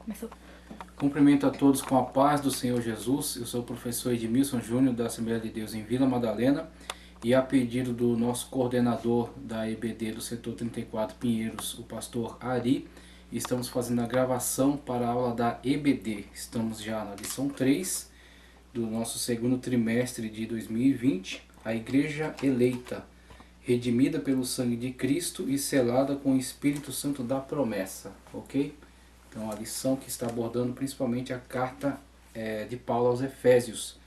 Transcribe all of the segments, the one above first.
Começou. Cumprimento a todos com a paz do Senhor Jesus. Eu sou o professor Edmilson Júnior da Assembleia de Deus em Vila Madalena e a pedido do nosso coordenador da EBD do setor 34 Pinheiros, o pastor Ari, estamos fazendo a gravação para a aula da EBD. Estamos já na lição 3 do nosso segundo trimestre de 2020, a Igreja Eleita, redimida pelo sangue de Cristo e selada com o Espírito Santo da promessa, ok? Então a lição que está abordando principalmente a carta de Paulo aos Efésios.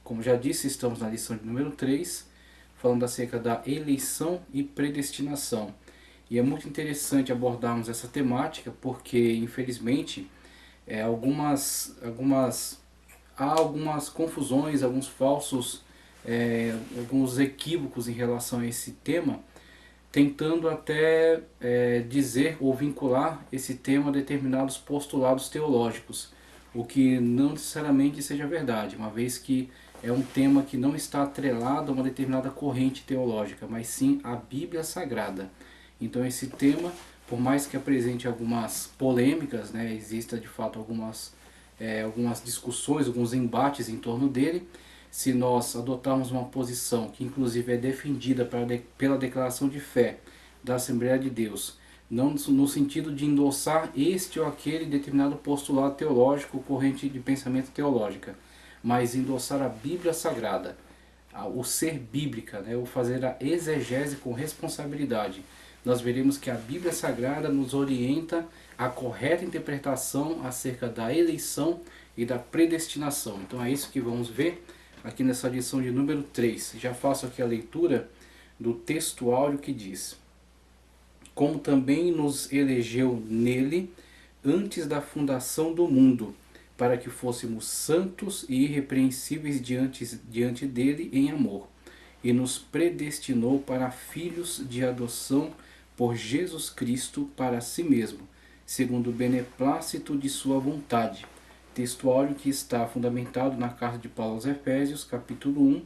Como já disse, estamos na lição de número 3, falando acerca da eleição e predestinação. E é muito interessante abordarmos essa temática porque, infelizmente, há algumas confusões, alguns equívocos em relação a esse tema, tentando até dizer ou vincular esse tema a determinados postulados teológicos, o que não necessariamente seja verdade, uma vez que é um tema que não está atrelado a uma determinada corrente teológica, mas sim à Bíblia Sagrada. Então esse tema, por mais que apresente algumas polêmicas, né, exista de fato algumas discussões, alguns embates em torno dele, se nós adotarmos uma posição que inclusive é defendida pela declaração de fé da Assembleia de Deus, não no sentido de endossar este ou aquele determinado postulado teológico, corrente de pensamento teológica, mas endossar a Bíblia Sagrada, o ser bíblica, né, o fazer a exegese com responsabilidade, nós veremos que a Bíblia Sagrada nos orienta à correta interpretação acerca da eleição e da predestinação. Então é isso que vamos ver aqui nessa lição de número 3. Já faço aqui a leitura do texto áudio que diz: como também nos elegeu nele antes da fundação do mundo, para que fôssemos santos e irrepreensíveis diante dele em amor, e nos predestinou para filhos de adoção por Jesus Cristo para si mesmo, segundo o beneplácito de sua vontade. Texto áudio que está fundamentado na carta de Paulo aos Efésios, capítulo 1,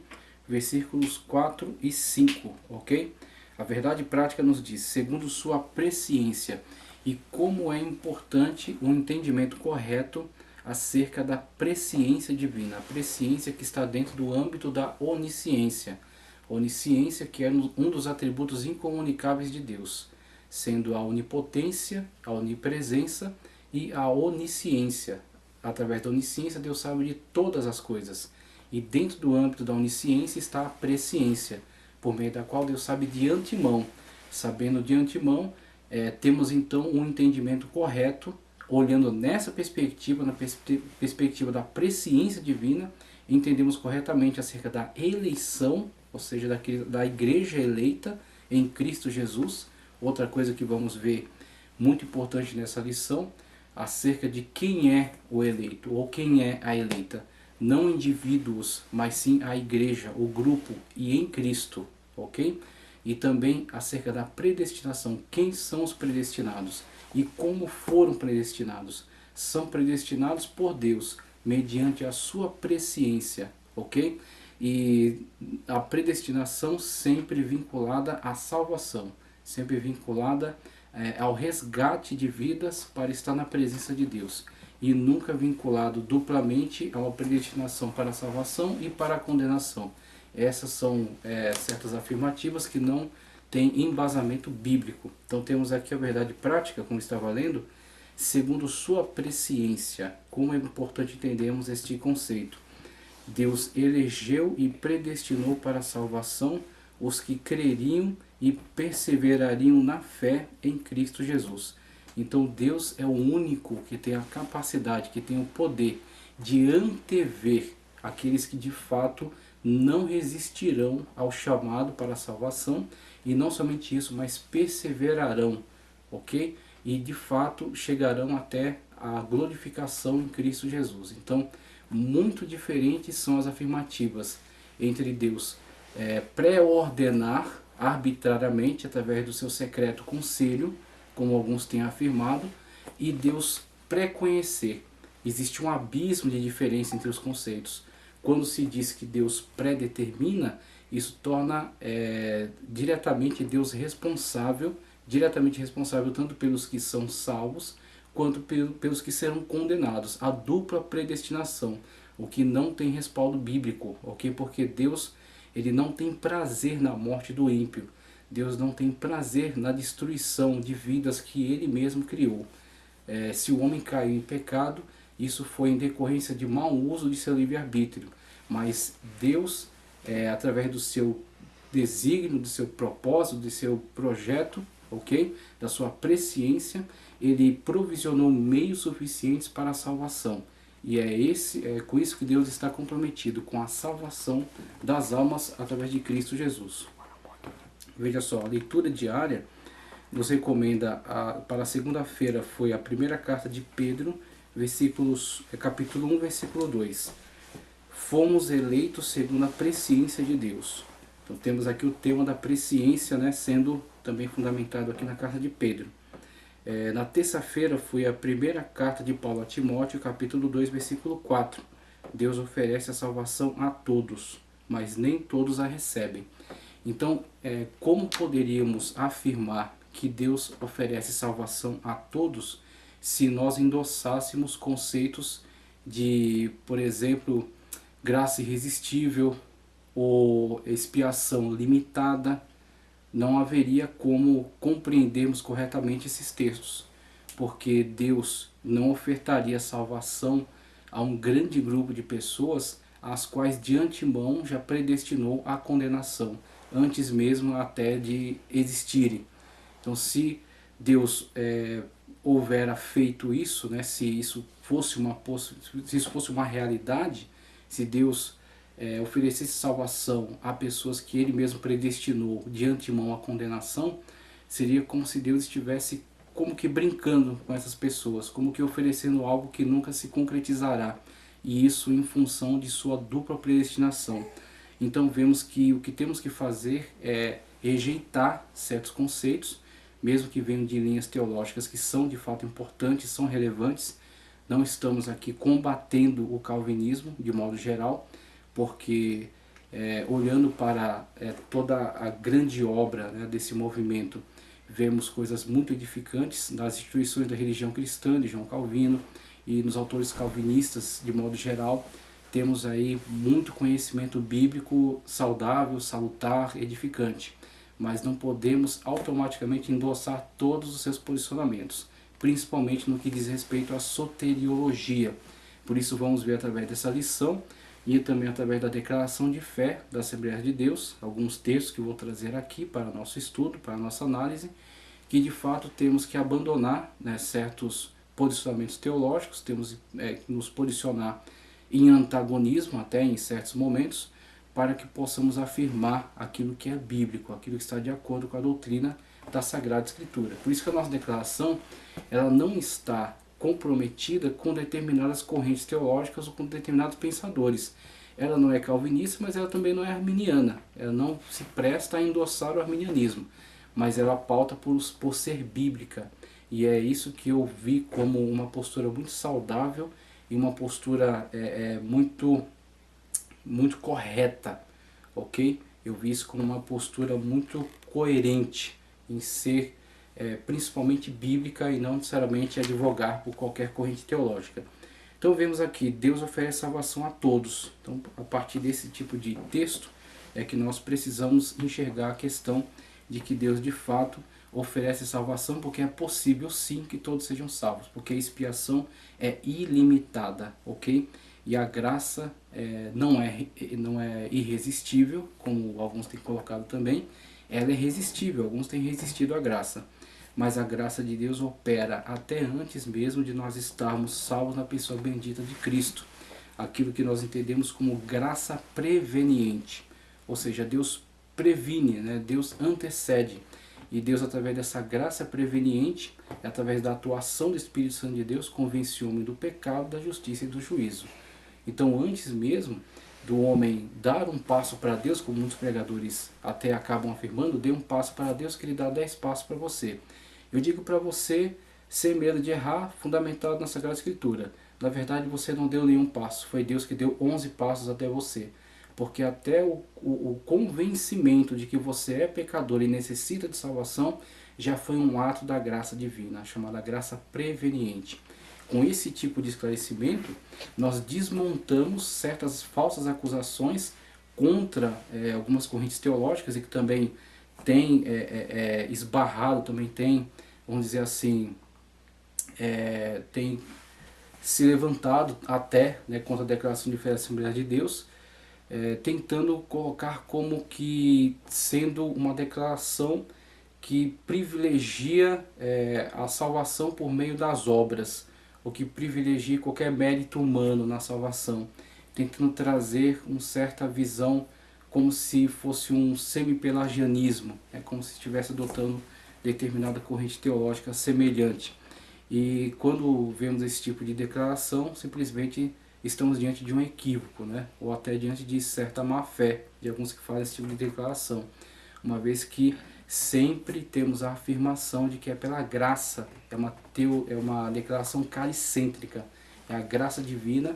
versículos 4 e 5, ok? A verdade prática nos diz, segundo sua presciência, e como é importante o entendimento correto acerca da presciência divina, a presciência que está dentro do âmbito da onisciência. Onisciência que é um dos atributos incomunicáveis de Deus, sendo a onipotência, a onipresença e a onisciência. Através da onisciência, Deus sabe de todas as coisas. E dentro do âmbito da onisciência está a presciência, por meio da qual Deus sabe de antemão. Sabendo de antemão, temos então um entendimento correto, olhando nessa perspectiva, na perspectiva da presciência divina, entendemos corretamente acerca da eleição, ou seja, da igreja eleita em Cristo Jesus. Outra coisa que vamos ver muito importante nessa lição, acerca de quem é o eleito ou quem é a eleita. Não indivíduos, mas sim a igreja, o grupo e em Cristo, ok? E também acerca da predestinação, quem são os predestinados e como foram predestinados. São predestinados por Deus, mediante a sua presciência, ok? E a predestinação sempre vinculada à salvação, sempre vinculada ao resgate de vidas para estar na presença de Deus, e nunca vinculado duplamente a uma predestinação para a salvação e para a condenação. Essas são certas afirmativas que não têm embasamento bíblico. Então temos aqui a verdade prática, como estava lendo, segundo sua presciência. Como é importante entendermos este conceito. Deus elegeu e predestinou para a salvação os que creriam e perseverariam na fé em Cristo Jesus. Então Deus é o único que tem a capacidade, que tem o poder de antever aqueles que de fato não resistirão ao chamado para a salvação, e não somente isso, mas perseverarão, ok? E de fato chegarão até a glorificação em Cristo Jesus. Então, muito diferentes são as afirmativas entre Deus pré-ordenar arbitrariamente através do seu secreto conselho, como alguns têm afirmado, e Deus pré-conhecer. Existe um abismo de diferença entre os conceitos. Quando se diz que Deus predetermina, isso torna diretamente Deus diretamente responsável tanto pelos que são salvos, quanto pelos que serão condenados. A dupla predestinação, o que não tem respaldo bíblico, ok? Porque Deus, ele não tem prazer na morte do ímpio. Deus não tem prazer na destruição de vidas que ele mesmo criou. Se o homem caiu em pecado, isso foi em decorrência de mau uso de seu livre-arbítrio. Mas Deus, através do seu desígnio, do seu propósito, do seu projeto, ok? Da sua presciência, ele provisionou meios suficientes para a salvação. E é com isso que Deus está comprometido, com a salvação das almas através de Cristo Jesus. Veja só, a leitura diária nos recomenda, para a segunda-feira foi a primeira carta de Pedro, capítulo 1, versículo 2. Fomos eleitos segundo a presciência de Deus. Então temos aqui o tema da presciência, né, sendo também fundamentado aqui na carta de Pedro. Na terça-feira foi a primeira carta de Paulo a Timóteo, capítulo 2, versículo 4. Deus oferece a salvação a todos, mas nem todos a recebem. Então, como poderíamos afirmar que Deus oferece salvação a todos se nós endossássemos conceitos de, por exemplo, graça irresistível ou expiação limitada? Não haveria como compreendermos corretamente esses textos, porque Deus não ofertaria salvação a um grande grupo de pessoas as quais de antemão já predestinou à condenação, antes mesmo até de existirem. Então, se Deus houvera feito isso, né, se isso fosse uma realidade, se Deus oferecesse salvação a pessoas que ele mesmo predestinou de antemão à condenação, seria como se Deus estivesse como que brincando com essas pessoas, como que oferecendo algo que nunca se concretizará, e isso em função de sua dupla predestinação. Então vemos que o que temos que fazer é rejeitar certos conceitos, mesmo que venham de linhas teológicas que são de fato importantes, são relevantes. Não estamos aqui combatendo o calvinismo de modo geral, porque olhando para toda a grande obra, né, desse movimento, vemos coisas muito edificantes nas instituições da religião cristã, de João Calvino, e nos autores calvinistas de modo geral. Temos aí muito conhecimento bíblico saudável, salutar, edificante, mas não podemos automaticamente endossar todos os seus posicionamentos, principalmente no que diz respeito à soteriologia. Por isso vamos ver através dessa lição e também através da declaração de fé da Assembleia de Deus, alguns textos que vou trazer aqui para nosso estudo, para nossa análise, que de fato temos que abandonar, né, certos posicionamentos teológicos, temos que nos posicionar em antagonismo até em certos momentos, para que possamos afirmar aquilo que é bíblico, aquilo que está de acordo com a doutrina da Sagrada Escritura. Por isso que a nossa declaração, ela não está comprometida com determinadas correntes teológicas ou com determinados pensadores. Ela não é calvinista, mas ela também não é arminiana. Ela não se presta a endossar o arminianismo, mas ela pauta por ser bíblica. E é isso que eu vi como uma postura muito saudável e uma postura muito correta, ok? Eu vi isso como uma postura muito coerente em ser principalmente bíblica e não necessariamente advogar por qualquer corrente teológica. Então vemos aqui, Deus oferece salvação a todos. Então, a partir desse tipo de texto é que nós precisamos enxergar a questão de que Deus de fato oferece salvação, porque é possível sim que todos sejam salvos, porque a expiação é ilimitada, ok? E a graça não é irresistível, como alguns têm colocado também. Ela é resistível, alguns têm resistido à graça. Mas a graça de Deus opera até antes mesmo de nós estarmos salvos na pessoa bendita de Cristo. Aquilo que nós entendemos como graça preveniente. Ou seja, Deus previne, né? Deus antecede. E Deus, através dessa graça preveniente, através da atuação do Espírito Santo de Deus, convence o homem do pecado, da justiça e do juízo. Então, antes mesmo do homem dar um passo para Deus, como muitos pregadores até acabam afirmando, dê um passo para Deus que ele dá 10 passos para você. Eu digo para você, sem medo de errar, fundamentado na Sagrada Escritura. Na verdade, você não deu nenhum passo, foi Deus que deu 11 passos até você. Porque até o convencimento de que você é pecador e necessita de salvação, já foi um ato da graça divina, chamada graça preveniente. Com esse tipo de esclarecimento, nós desmontamos certas falsas acusações contra algumas correntes teológicas e que também tem esbarrado, também tem, vamos dizer assim, tem se levantado até, né, contra a declaração de fé da Assembleia de Deus, tentando colocar como que sendo uma declaração que privilegia a salvação por meio das obras, ou que privilegia qualquer mérito humano na salvação, tentando trazer uma certa visão como se fosse um semi-pelagianismo, como se estivesse adotando determinada corrente teológica semelhante. E quando vemos esse tipo de declaração, simplesmente estamos diante de um equívoco, né? Ou até diante de certa má-fé de alguns que fazem esse tipo de declaração, uma vez que sempre temos a afirmação de que é pela graça, é uma declaração calicêntrica, é a graça divina,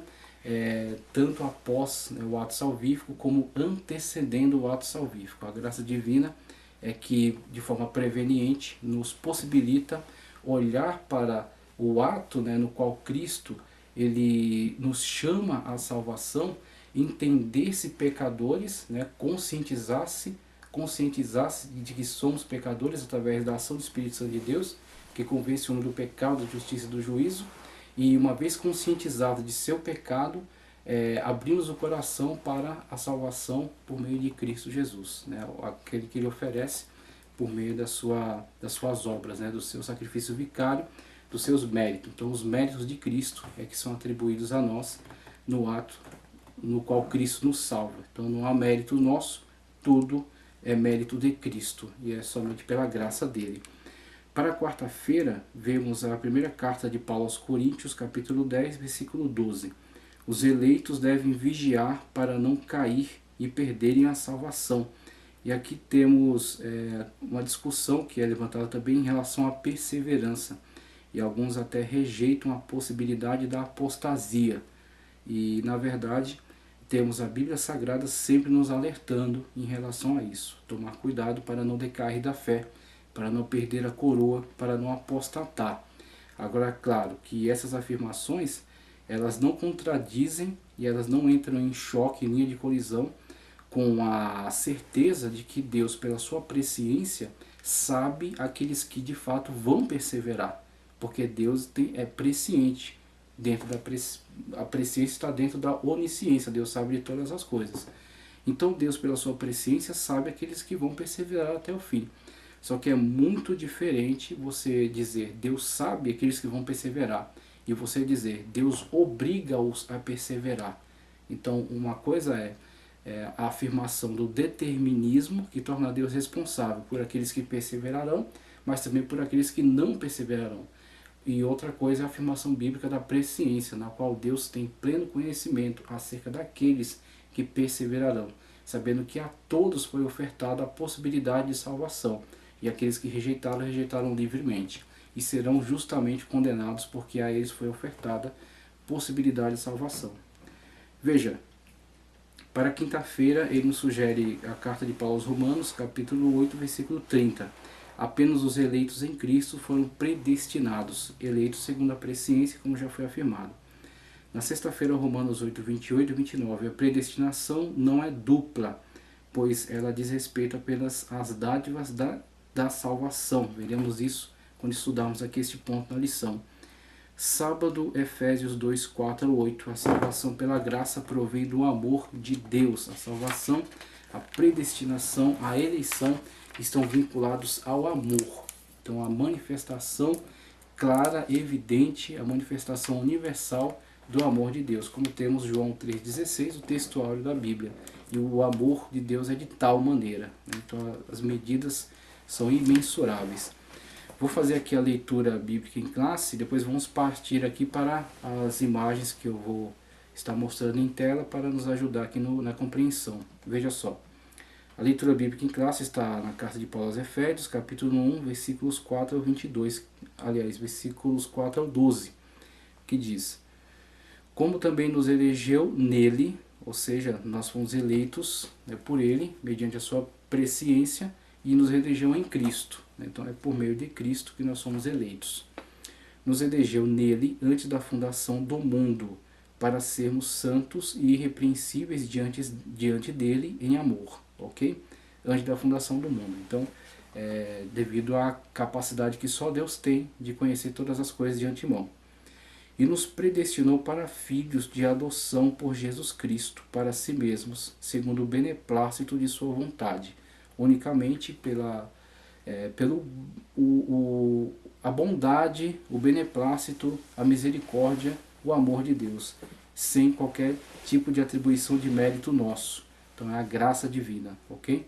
tanto após, né, o ato salvífico como antecedendo o ato salvífico. A graça divina é que, de forma preveniente, nos possibilita olhar para o ato, né, no qual Cristo ele nos chama à salvação, entender-se pecadores, né, conscientizar-se de que somos pecadores através da ação do Espírito Santo de Deus, que convence o homem do pecado, da justiça e do juízo, e uma vez conscientizado de seu pecado, abrimos o coração para a salvação por meio de Cristo Jesus, né, aquele que ele oferece por meio das suas obras, né, do seu sacrifício vicário, dos seus méritos. Então os méritos de Cristo que são atribuídos a nós no ato no qual Cristo nos salva. Então não há mérito nosso, tudo é mérito de Cristo e é somente pela graça dele. Para a quarta-feira, vemos a primeira carta de Paulo aos Coríntios, capítulo 10, versículo 12. Os eleitos devem vigiar para não cair e perderem a salvação. E aqui temos uma discussão que é levantada também em relação à perseverança. E alguns até rejeitam a possibilidade da apostasia. E, na verdade, temos a Bíblia Sagrada sempre nos alertando em relação a isso. Tomar cuidado para não decair da fé, para não perder a coroa, para não apostatar. Agora, é claro que essas afirmações, elas não contradizem e elas não entram em choque, em linha de colisão, com a certeza de que Deus, pela sua presciência, sabe aqueles que de fato vão perseverar. Porque Deus é presciente. A presciência está dentro da onisciência. Deus sabe de todas as coisas. Então Deus, pela sua presciência, sabe aqueles que vão perseverar até o fim. Só que é muito diferente você dizer Deus sabe aqueles que vão perseverar e você dizer Deus obriga-os a perseverar. Então uma coisa é a afirmação do determinismo, que torna Deus responsável por aqueles que perseverarão, mas também por aqueles que não perseverarão. E outra coisa é a afirmação bíblica da presciência, na qual Deus tem pleno conhecimento acerca daqueles que perseverarão, sabendo que a todos foi ofertada a possibilidade de salvação, e aqueles que rejeitaram, rejeitaram livremente, e serão justamente condenados porque a eles foi ofertada possibilidade de salvação. Veja, para quinta-feira ele nos sugere a carta de Paulo aos Romanos, capítulo 8, versículo 30. Apenas os eleitos em Cristo foram predestinados, eleitos segundo a presciência, como já foi afirmado. Na sexta-feira, Romanos 8, 28 e 29, a predestinação não é dupla, pois ela diz respeito apenas às dádivas da salvação. Veremos isso quando estudarmos aqui este ponto na lição. Sábado, Efésios 2, 4 a 8. A salvação pela graça provém do amor de Deus. A salvação, a predestinação, a eleição estão vinculados ao amor. Então a manifestação clara, evidente, a manifestação universal do amor de Deus. Como temos João 3,16, o textuário da Bíblia. E o amor de Deus é de tal maneira. Então as medidas são imensuráveis. Vou fazer aqui a leitura bíblica em classe, depois vamos partir aqui para as imagens que eu vou estar mostrando em tela para nos ajudar aqui na compreensão. Veja só, a leitura bíblica em classe está na carta de Paulo aos Efésios, capítulo 1, versículos 4 ao 22, aliás, versículos 4 ao 12, que diz: como também nos elegeu nele, ou seja, nós fomos eleitos, né, por ele, mediante a sua presciência, e nos elegeu em Cristo. Então é por meio de Cristo que nós somos eleitos. Nos elegeu nele antes da fundação do mundo, para sermos santos e irrepreensíveis diante dele em amor, ok? Antes da fundação do mundo. Então, devido à capacidade que só Deus tem de conhecer todas as coisas de antemão. E nos predestinou para filhos de adoção por Jesus Cristo, para si mesmos, segundo o beneplácito de sua vontade, unicamente a bondade, o beneplácito, a misericórdia, o amor de Deus, sem qualquer tipo de atribuição de mérito nosso. Então é a graça divina, ok?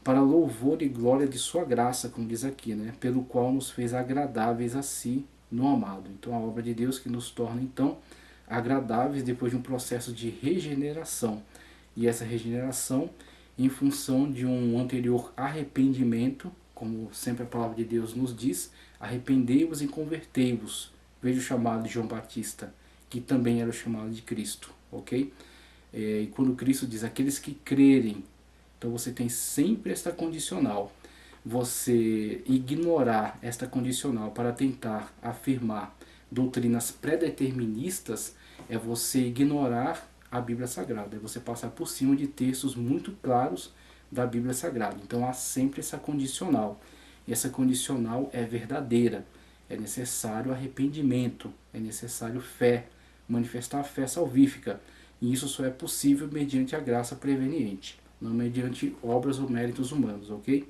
Para louvor e glória de sua graça, como diz aqui, né? Pelo qual nos fez agradáveis a si no amado. Então a obra de Deus que nos torna então agradáveis depois de um processo de regeneração. E essa regeneração em função de um anterior arrependimento, como sempre a palavra de Deus nos diz, arrependei-vos e convertei-vos. Veja o chamado de João Batista, que também era o chamado de Cristo, ok? E quando Cristo diz, aqueles que crerem, então você tem sempre esta condicional. Você ignorar esta condicional para tentar afirmar doutrinas pré-deterministas é você ignorar a Bíblia Sagrada, é você passar por cima de textos muito claros da Bíblia Sagrada. Então há sempre essa condicional, e essa condicional é verdadeira. É necessário arrependimento, é necessário fé, manifestar a fé salvífica, e isso só é possível mediante a graça preveniente, não mediante obras ou méritos humanos, ok?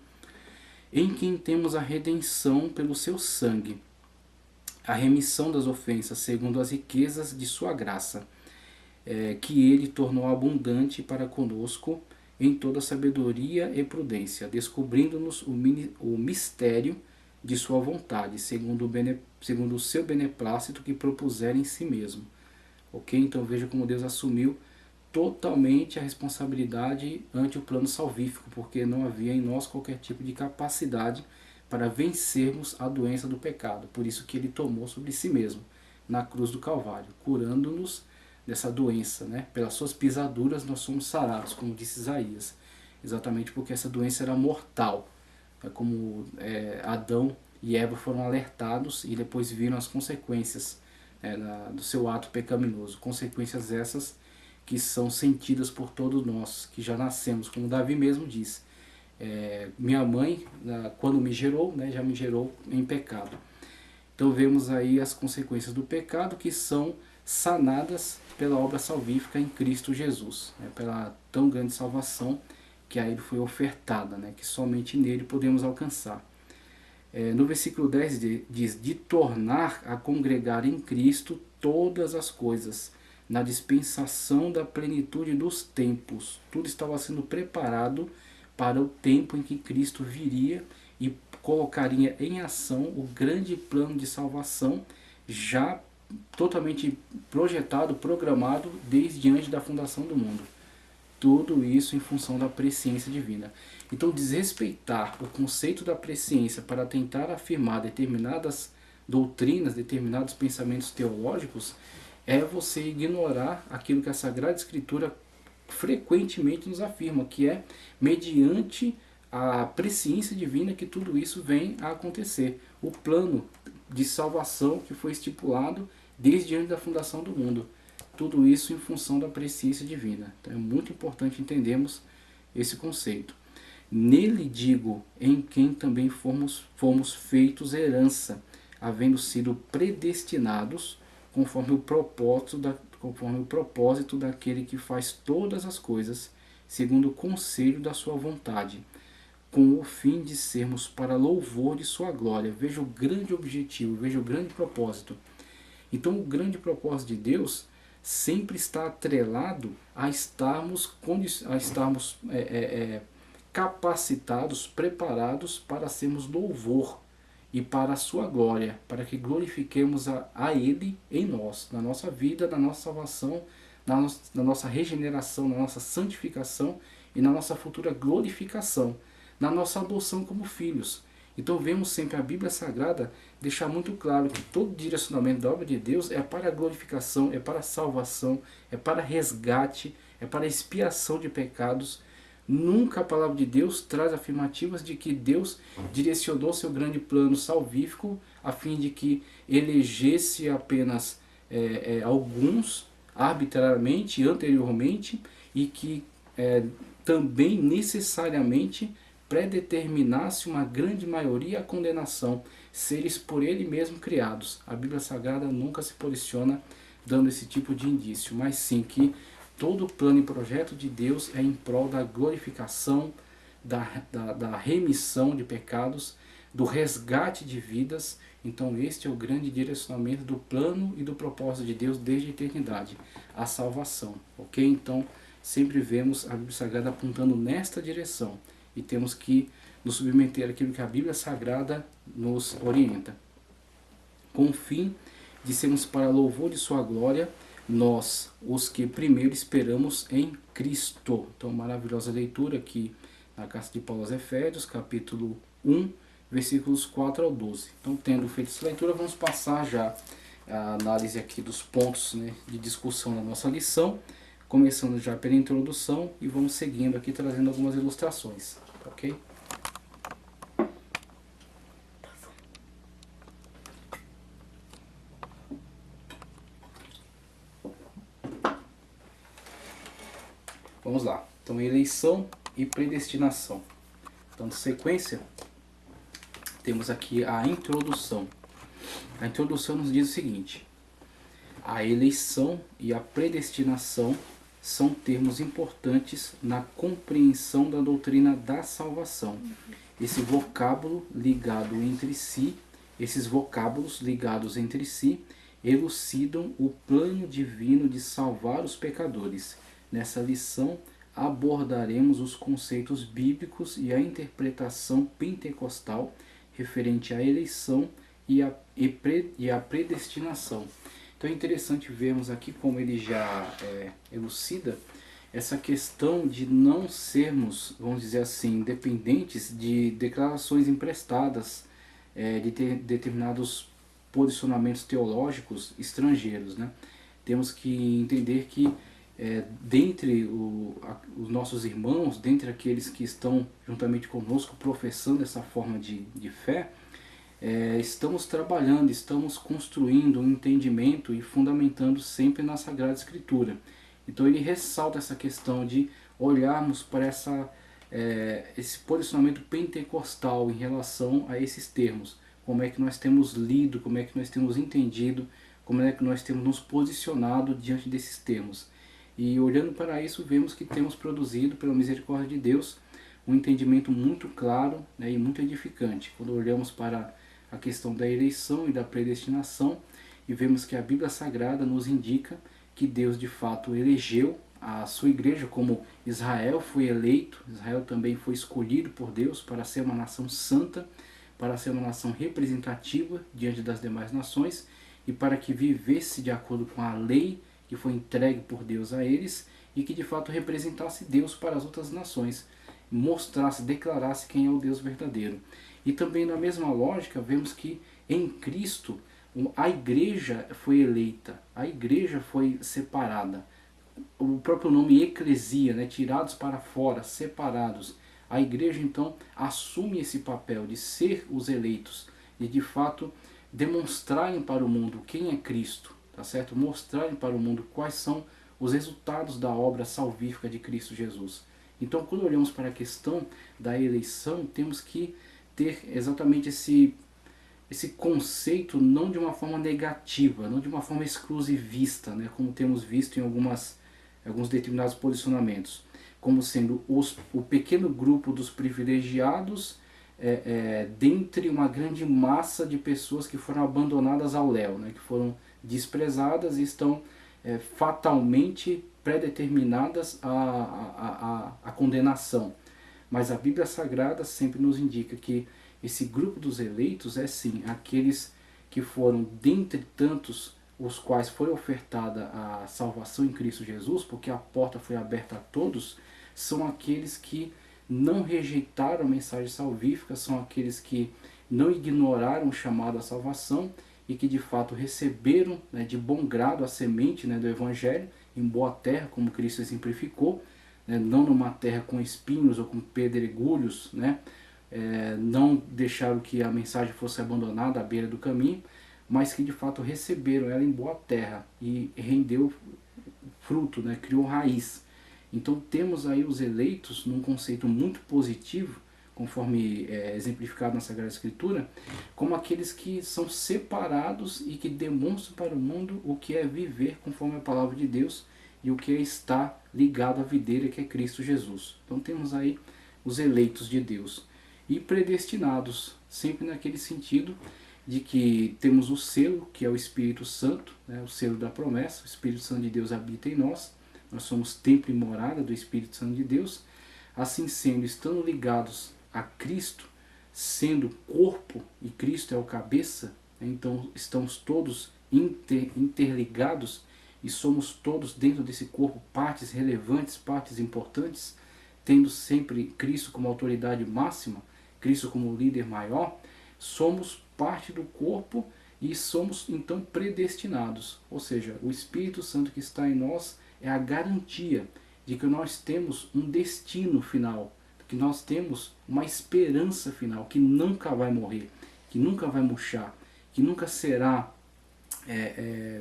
Em quem temos a redenção pelo seu sangue, a remissão das ofensas segundo as riquezas de sua graça, que ele tornou abundante para conosco em toda sabedoria e prudência, descobrindo-nos o mistério de sua vontade, segundo o seu beneplácito que propuser em si mesmo. Ok? Então veja como Deus assumiu totalmente a responsabilidade ante o plano salvífico, porque não havia em nós qualquer tipo de capacidade para vencermos a doença do pecado. Por isso que ele tomou sobre si mesmo, na cruz do Calvário, curando-nos dessa doença, né? Pelas suas pisaduras nós somos sarados, como disse Isaías, exatamente porque essa doença era mortal. É como Adão e Eva foram alertados e depois viram as consequências do seu ato pecaminoso, consequências essas que são sentidas por todos nós, que já nascemos, como Davi mesmo diz, minha mãe, quando me gerou, né, já me gerou em pecado. Então vemos aí as consequências do pecado que são sanadas pela obra salvífica em Cristo Jesus, pela tão grande salvação que a ele foi ofertada, que somente nele podemos alcançar. No versículo 10 diz, de tornar a congregar em Cristo todas as coisas, na dispensação da plenitude dos tempos. Tudo estava sendo preparado para o tempo em que Cristo viria e colocaria em ação o grande plano de salvação, já totalmente projetado, programado desde antes da fundação do mundo. Tudo isso em função da presciência divina. Então desrespeitar o conceito da presciência para tentar afirmar determinadas doutrinas, determinados pensamentos teológicos, é você ignorar aquilo que a Sagrada Escritura frequentemente nos afirma, que é mediante a presciência divina que tudo isso vem a acontecer. O plano de salvação que foi estipulado desde antes da fundação do mundo. Tudo isso em função da presciência divina. Então é muito importante entendermos esse conceito. Nele digo, em quem também fomos feitos herança, havendo sido predestinados conforme o propósito daquele que faz todas as coisas, segundo o conselho da sua vontade, com o fim de sermos para louvor de sua glória. Veja o grande objetivo, veja o grande propósito. Então o grande propósito de Deus sempre está atrelado a estarmos capacitados, preparados para sermos louvor e para a sua glória, para que glorifiquemos a Ele em nós, na nossa vida, na nossa salvação, na nossa regeneração, na nossa santificação e na nossa futura glorificação, na nossa adoção como filhos. Então vemos sempre a Bíblia Sagrada deixar muito claro que todo direcionamento da obra de Deus é para a glorificação, é para a salvação, é para resgate, é para a expiação de pecados, Nunca a palavra de Deus traz afirmativas de que Deus direcionou seu grande plano salvífico a fim de que elegesse apenas alguns arbitrariamente, anteriormente, e que também necessariamente predeterminasse uma grande maioria a condenação, seres por ele mesmo criados. A Bíblia Sagrada nunca se posiciona dando esse tipo de indício, mas sim que todo o plano e projeto de Deus é em prol da glorificação, da remissão de pecados, do resgate de vidas. Então este é o grande direcionamento do plano e do propósito de Deus desde a eternidade, a salvação, ok? Então sempre vemos a Bíblia Sagrada apontando nesta direção e temos que nos submeter àquilo que a Bíblia Sagrada nos orienta. Com o fim de sermos para louvor de sua glória, nós, os que primeiro esperamos em Cristo. Então, maravilhosa leitura aqui na carta de Paulo aos Efésios, capítulo 1, versículos 4 ao 12. Então, tendo feito essa leitura, vamos passar já a análise aqui dos pontos, né, de discussão da nossa lição, começando já pela introdução e vamos seguindo aqui trazendo algumas ilustrações, ok? Vamos lá. Então, eleição e predestinação. Então, de sequência, temos aqui a introdução. A introdução nos diz o seguinte: a eleição e a predestinação são termos importantes na compreensão da doutrina da salvação. Esses vocábulos ligados entre si elucidam o plano divino de salvar os pecadores. Nessa lição abordaremos os conceitos bíblicos e a interpretação pentecostal referente à eleição e à predestinação. Então é interessante vermos aqui como ele já elucida essa questão de não sermos, vamos dizer assim, dependentes de declarações emprestadas de determinados posicionamentos teológicos estrangeiros, né? Temos que entender que dentre os nossos irmãos, dentre aqueles que estão juntamente conosco professando essa forma de fé, estamos trabalhando, estamos construindo um entendimento e fundamentando sempre na Sagrada Escritura. Então ele ressalta essa questão de olharmos para esse posicionamento pentecostal em relação a esses termos. Como é que nós temos lido, como é que nós temos entendido, como é que nós temos nos posicionado diante desses termos. E olhando para isso, vemos que temos produzido, pela misericórdia de Deus, um entendimento muito claro, né, e muito edificante. Quando olhamos para a questão da eleição e da predestinação, e vemos que a Bíblia Sagrada nos indica que Deus de fato elegeu a sua igreja, como Israel foi eleito, Israel também foi escolhido por Deus para ser uma nação santa, para ser uma nação representativa diante das demais nações, e para que vivesse de acordo com a lei que foi entregue por Deus a eles, e que de fato representasse Deus para as outras nações, mostrasse, declarasse quem é o Deus verdadeiro. E também na mesma lógica vemos que em Cristo a igreja foi eleita, a igreja foi separada. O próprio nome eclesia, né, tirados para fora, separados. A igreja então assume esse papel de ser os eleitos e de fato demonstrarem para o mundo quem é Cristo, tá certo? Mostrarem para o mundo quais são os resultados da obra salvífica de Cristo Jesus. Então, quando olhamos para a questão da eleição, temos que ter exatamente esse conceito não de uma forma negativa, não de uma forma exclusivista, né, como temos visto em alguns determinados posicionamentos, como sendo o pequeno grupo dos privilegiados dentre uma grande massa de pessoas que foram abandonadas ao léu, né, que foram desprezadas e estão fatalmente predeterminadas à condenação. Mas a Bíblia Sagrada sempre nos indica que esse grupo dos eleitos é sim aqueles que foram, dentre tantos os quais foi ofertada a salvação em Cristo Jesus, porque a porta foi aberta a todos, são aqueles que não rejeitaram a mensagem salvífica, são aqueles que não ignoraram o chamado à salvação e que de fato receberam, né, de bom grado a semente, né, do Evangelho, em boa terra, como Cristo exemplificou, né, não numa terra com espinhos ou com pedregulhos, né, não deixaram que a mensagem fosse abandonada à beira do caminho, mas que de fato receberam ela em boa terra e rendeu fruto, né, criou raiz. Então temos aí os eleitos num conceito muito positivo, conforme exemplificado na Sagrada Escritura, como aqueles que são separados e que demonstram para o mundo o que é viver conforme a palavra de Deus e o que é estar ligado à videira, que é Cristo Jesus. Então temos aí os eleitos de Deus. E predestinados, sempre naquele sentido de que temos o selo, que é o Espírito Santo, né, o selo da promessa. O Espírito Santo de Deus habita em nós, nós somos templo e morada do Espírito Santo de Deus. Assim sendo, estando ligados a Cristo, sendo corpo, e Cristo é o cabeça, né, então estamos todos interligados e somos todos dentro desse corpo partes relevantes, partes importantes, tendo sempre Cristo como autoridade máxima, Cristo como líder maior. Somos parte do corpo e somos então predestinados, ou seja, o Espírito Santo que está em nós é a garantia de que nós temos um destino final, que nós temos uma esperança final, que nunca vai morrer, que nunca vai murchar, que nunca será,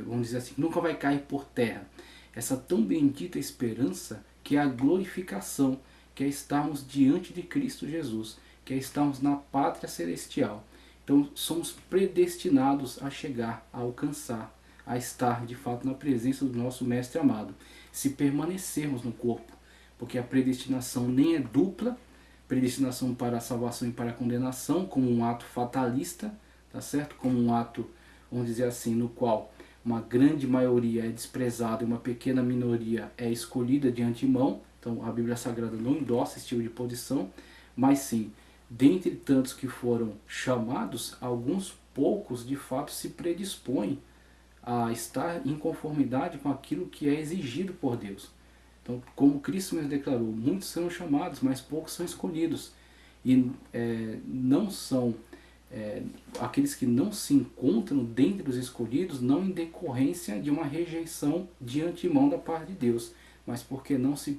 vamos dizer assim, nunca vai cair por terra. Essa tão bendita esperança que é a glorificação, que é estarmos diante de Cristo Jesus, que é estarmos na pátria celestial. Então somos predestinados a chegar, a alcançar, a estar de fato na presença do nosso Mestre amado, se permanecermos no corpo, porque a predestinação nem é dupla, predestinação para a salvação e para a condenação, como um ato fatalista, tá certo? Como um ato, vamos dizer assim, no qual uma grande maioria é desprezada e uma pequena minoria é escolhida de antemão. Então a Bíblia Sagrada não endossa esse tipo de posição, mas sim, dentre tantos que foram chamados, alguns poucos de fato se predispõem a estar em conformidade com aquilo que é exigido por Deus. Então, como Cristo mesmo declarou, muitos são chamados, mas poucos são escolhidos. E não são aqueles que não se encontram dentre os escolhidos, não em decorrência de uma rejeição de antemão da parte de Deus, mas porque não se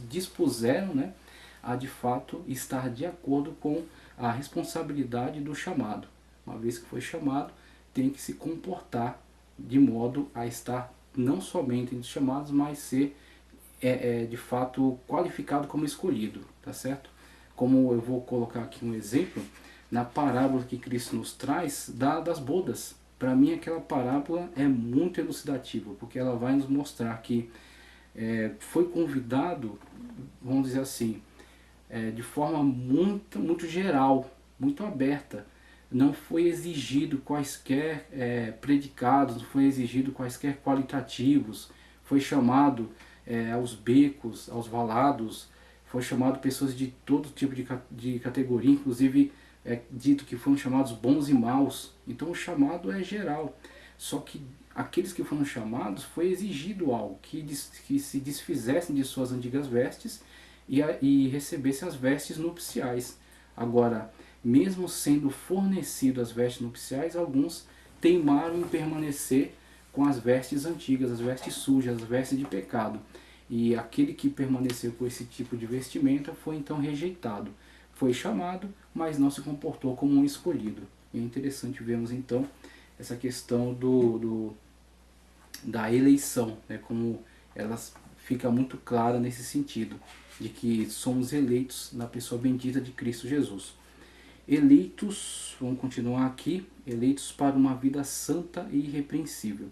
dispuseram, né, a de fato estar de acordo com a responsabilidade do chamado. Uma vez que foi chamado, tem que se comportar de modo a estar não somente entre os chamados, mas ser de fato qualificado como escolhido, tá certo? Como eu vou colocar aqui um exemplo, na parábola que Cristo nos traz das bodas. Para mim aquela parábola é muito elucidativa, porque ela vai nos mostrar que foi convidado, vamos dizer assim, de forma muito geral, muito aberta. Não foi exigido quaisquer predicados, não foi exigido quaisquer qualitativos, foi chamado aos becos, aos valados, foi chamado pessoas de todo tipo de categoria, inclusive dito que foram chamados bons e maus. Então o chamado é geral, só que aqueles que foram chamados foi exigido algo, que se desfizessem de suas antigas vestes e recebessem as vestes nupciais. Agora, mesmo sendo fornecido as vestes nupciais, alguns teimaram em permanecer com as vestes antigas, as vestes sujas, as vestes de pecado. E aquele que permaneceu com esse tipo de vestimenta foi então rejeitado. Foi chamado, mas não se comportou como um escolhido. E é interessante vermos então essa questão da eleição, né, como ela fica muito clara nesse sentido, de que somos eleitos na pessoa bendita de Cristo Jesus. Eleitos, vamos continuar aqui, eleitos para uma vida santa e irrepreensível.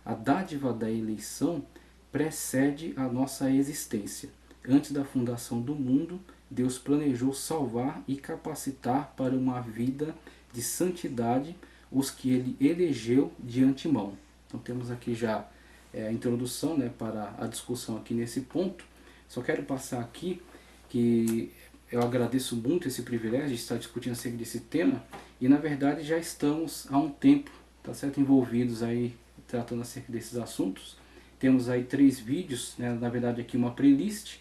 A dádiva da eleição precede a nossa existência. Antes da fundação do mundo, Deus planejou salvar e capacitar para uma vida de santidade os que Ele elegeu de antemão. Então temos aqui já a introdução, né, para a discussão aqui nesse ponto. Só quero passar aqui que eu agradeço muito esse privilégio de estar discutindo acerca desse tema e na verdade já estamos há um tempo, tá certo, envolvidos aí tratando acerca desses assuntos. Temos aí 3 vídeos, né, na verdade aqui uma playlist,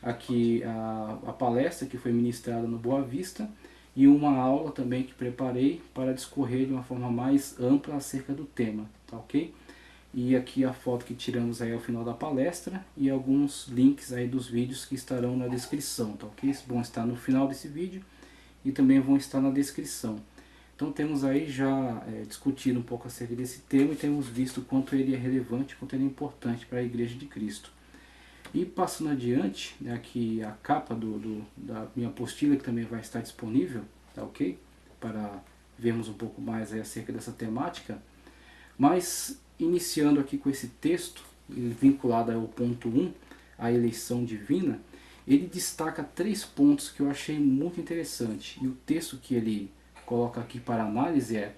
aqui a palestra que foi ministrada no Boa Vista e uma aula também que preparei para discorrer de uma forma mais ampla acerca do tema, tá ok? E aqui a foto que tiramos aí ao final da palestra e alguns links aí dos vídeos que estarão na descrição, tá ok? Vão estar no final desse vídeo e também vão estar na descrição. Então temos aí já discutido um pouco acerca desse tema e temos visto quanto ele é relevante, quanto ele é importante para a Igreja de Cristo. E passando adiante, né, aqui a capa da minha apostila, que também vai estar disponível, tá ok? Para vermos um pouco mais aí acerca dessa temática. Mas iniciando aqui com esse texto, vinculado ao ponto 1, a eleição divina, ele destaca 3 pontos que eu achei muito interessante. E o texto que ele coloca aqui para análise é: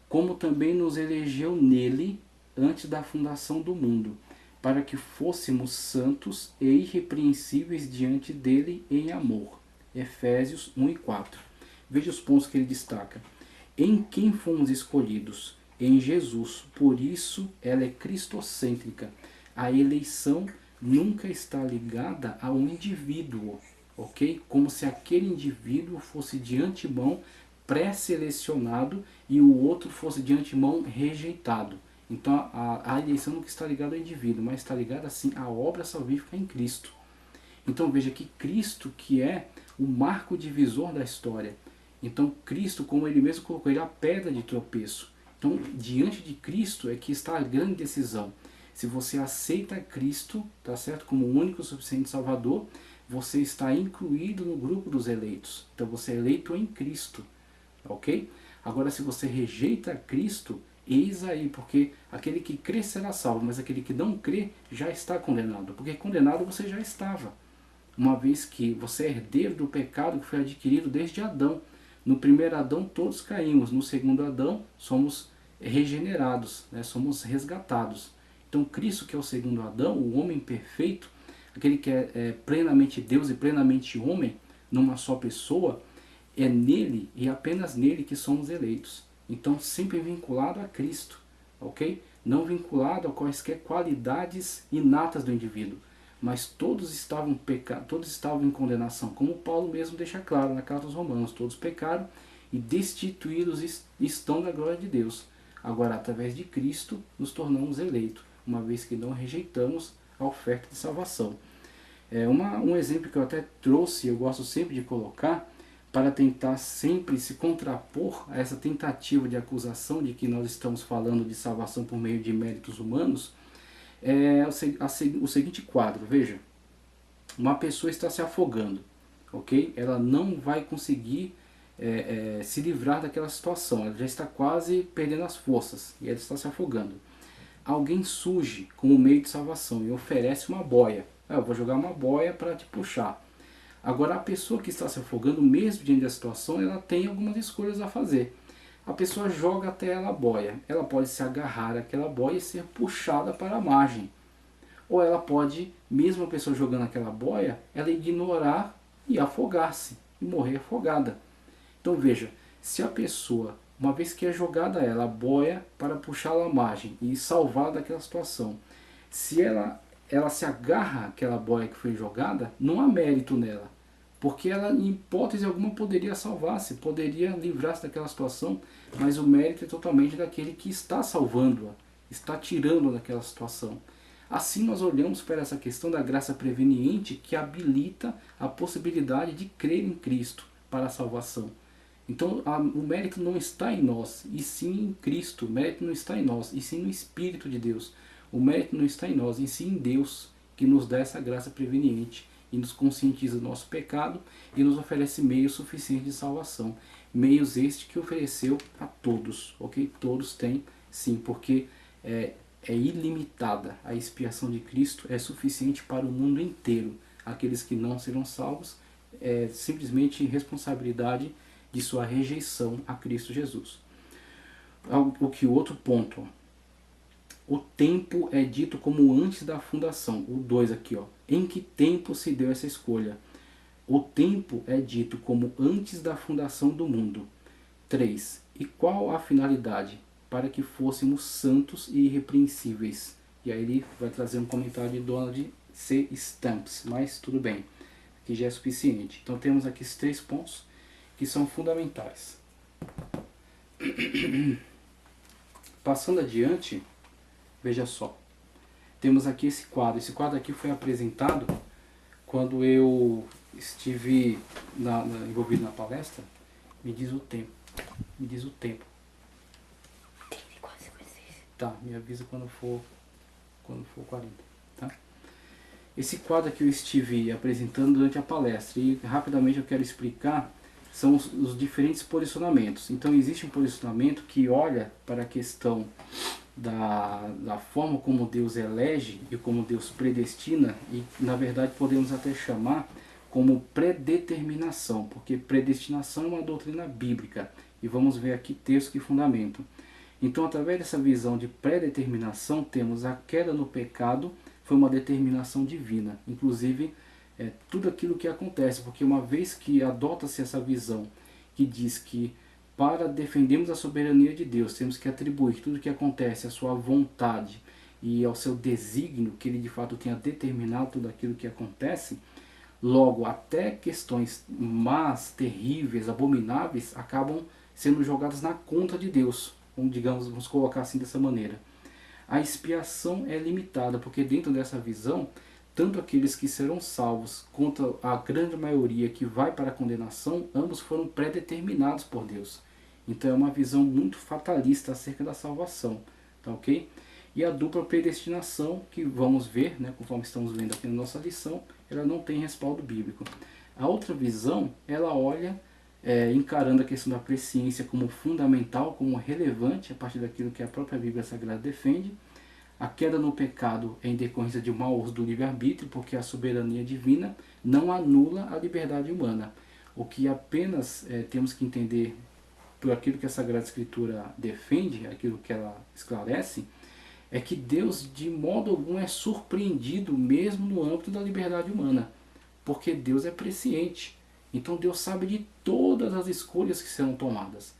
como também nos elegeu nele antes da fundação do mundo, para que fôssemos santos e irrepreensíveis diante dele em amor. Efésios 1 e 4. Veja os pontos que ele destaca. Em quem fomos escolhidos? Em Jesus. Por isso ela é cristocêntrica. A eleição nunca está ligada a um indivíduo, ok? Como se aquele indivíduo fosse de antemão pré-selecionado e o outro fosse de antemão rejeitado. Então a eleição nunca está ligada ao indivíduo, mas está ligada assim à obra salvífica em Cristo. Então veja que Cristo que é o marco divisor da história. Então Cristo, como ele mesmo colocou, ele é a pedra de tropeço. Então diante de Cristo é que está a grande decisão. Se você aceita Cristo, tá certo, como o único e suficiente Salvador, você está incluído no grupo dos eleitos. Então você é eleito em Cristo, ok? Agora se você rejeita Cristo, eis aí, porque aquele que crê será salvo, mas aquele que não crê já está condenado, porque condenado você já estava, uma vez que você é herdeiro do pecado que foi adquirido desde Adão. No primeiro Adão todos caímos, no segundo Adão somos regenerados, né? Somos resgatados. Então Cristo, que é o segundo Adão, o homem perfeito, aquele que é plenamente Deus e plenamente homem, numa só pessoa, é nele e apenas nele que somos eleitos. Então sempre vinculado a Cristo, ok? Não vinculado a quaisquer qualidades inatas do indivíduo, mas todos estavam todos estavam em condenação, como Paulo mesmo deixa claro na carta aos Romanos: todos pecaram e destituídos estão da glória de Deus. Agora, através de Cristo, nos tornamos eleitos, uma vez que não rejeitamos a oferta de salvação. Um exemplo que eu até trouxe, eu gosto sempre de colocar, para tentar sempre se contrapor a essa tentativa de acusação de que nós estamos falando de salvação por meio de méritos humanos, é o seguinte quadro. Veja, uma pessoa está se afogando, ok? Ela não vai conseguir se livrar daquela situação, ela já está quase perdendo as forças e ela está se afogando. Alguém surge como meio de salvação e oferece uma boia. Eu vou jogar uma boia para te puxar. Agora a pessoa que está se afogando, mesmo diante da situação, ela tem algumas escolhas a fazer. A pessoa joga até ela a boia. Ela pode se agarrar àquela boia e ser puxada para a margem. Ou ela pode, mesmo a pessoa jogando aquela boia, ela ignorar e afogar-se, e morrer afogada. Então veja, se a pessoa, uma vez que é jogada ela a boia para puxá-la à margem e salvar daquela situação, se ela se agarra àquela boia que foi jogada, não há mérito nela, porque ela em hipótese alguma poderia salvar-se, poderia livrar-se daquela situação, mas o mérito é totalmente daquele que está salvando-a, está tirando-a daquela situação. Assim nós olhamos para essa questão da graça preveniente que habilita a possibilidade de crer em Cristo para a salvação. Então o mérito não está em nós, e sim em Cristo. O mérito não está em nós, e sim no Espírito de Deus. O mérito não está em nós, e sim em Deus, que nos dá essa graça preveniente e nos conscientiza do nosso pecado e nos oferece meios suficientes de salvação. Meios estes que ofereceu a todos, ok? Todos têm, sim, porque é ilimitada. A expiação de Cristo é suficiente para o mundo inteiro. Aqueles que não serão salvos é simplesmente responsabilidade de sua rejeição a Cristo Jesus. O outro ponto, o tempo é dito como antes da fundação. O 2 aqui, em que tempo se deu essa escolha? O tempo é dito como antes da fundação do mundo. 3. E qual a finalidade? Para que fôssemos santos e irrepreensíveis. E aí ele vai trazer um comentário de Donald C. Stamps, mas tudo bem, que já é suficiente. Então temos aqui esses 3 pontos que são fundamentais. Passando adiante, Veja só, temos aqui esse quadro. Esse quadro aqui foi apresentado quando eu estive envolvido na palestra. Me diz o tempo. Me diz o tempo. Tá, me avisa quando for 40, tá? Esse quadro que eu estive apresentando durante a palestra, e rapidamente eu quero explicar, são os diferentes posicionamentos. Então existe um posicionamento que olha para a questão da forma como Deus elege e como Deus predestina, e na verdade podemos até chamar como predeterminação, porque predestinação é uma doutrina bíblica, e vamos ver aqui textos que fundamentam. Então, através dessa visão de predeterminação, temos a queda no pecado, foi uma determinação divina. Inclusive, tudo aquilo que acontece, porque uma vez que adota-se essa visão que diz que para defendermos a soberania de Deus, temos que atribuir tudo o que acontece à sua vontade e ao seu desígnio, que ele de fato tenha determinado tudo aquilo que acontece, logo até questões más, terríveis, abomináveis, acabam sendo jogadas na conta de Deus. Vamos colocar assim dessa maneira. A expiação é limitada, porque dentro dessa visão, tanto aqueles que serão salvos, quanto a grande maioria que vai para a condenação, ambos foram predeterminados por Deus. Então é uma visão muito fatalista acerca da salvação, tá ok? E a dupla predestinação, que vamos ver, né, conforme estamos vendo aqui na nossa lição, ela não tem respaldo bíblico. A outra visão, ela olha encarando a questão da presciência como fundamental, como relevante, a partir daquilo que a própria Bíblia Sagrada defende. A queda no pecado é em decorrência de mau uso do livre-arbítrio, porque a soberania divina não anula a liberdade humana. O que apenas temos que entender por aquilo que a Sagrada Escritura defende, aquilo que ela esclarece, é que Deus de modo algum é surpreendido mesmo no âmbito da liberdade humana, porque Deus é presciente. Então Deus sabe de todas as escolhas que serão tomadas.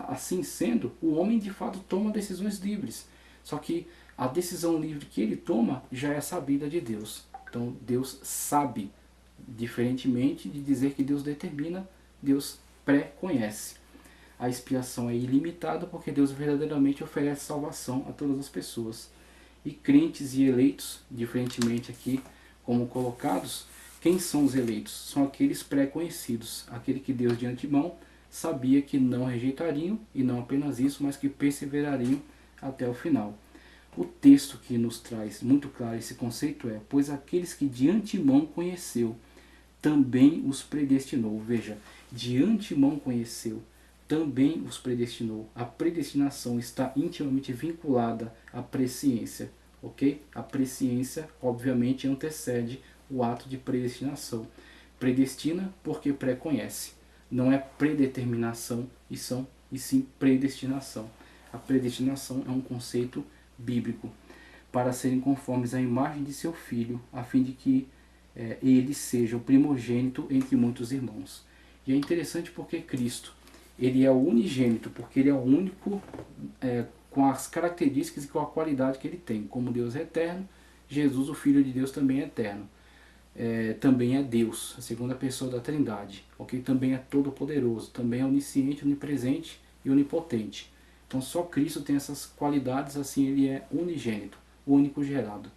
Assim sendo, o homem de fato toma decisões livres. Só que a decisão livre que ele toma já é sabida de Deus. Então Deus sabe, diferentemente de dizer que Deus determina, Deus pré-conhece. A expiação é ilimitada porque Deus verdadeiramente oferece salvação a todas as pessoas. E crentes e eleitos, diferentemente aqui como colocados, quem são os eleitos? São aqueles pré-conhecidos, aquele que Deus de antemão sabia que não rejeitariam, e não apenas isso, mas que perseverariam até o final. O texto que nos traz muito claro esse conceito é: pois aqueles que de antemão conheceu, também os predestinou. Veja, de antemão conheceu, também os predestinou. A predestinação está intimamente vinculada à presciência, ok? A presciência, obviamente, antecede o ato de predestinação. Predestina porque pré-conhece. Não é predeterminação, e sim predestinação. A predestinação é um conceito bíblico para serem conformes à imagem de seu filho, a fim de que ele seja o primogênito entre muitos irmãos. E é interessante porque Cristo, ele é o unigênito, porque ele é o único com as características e com a qualidade que ele tem. Como Deus é eterno, Jesus, o Filho de Deus, também é eterno. Também é Deus, a segunda pessoa da Trindade, ok? Também é todo-poderoso, também é onisciente, onipresente e onipotente. Então só Cristo tem essas qualidades, assim ele é unigênito, único gerado.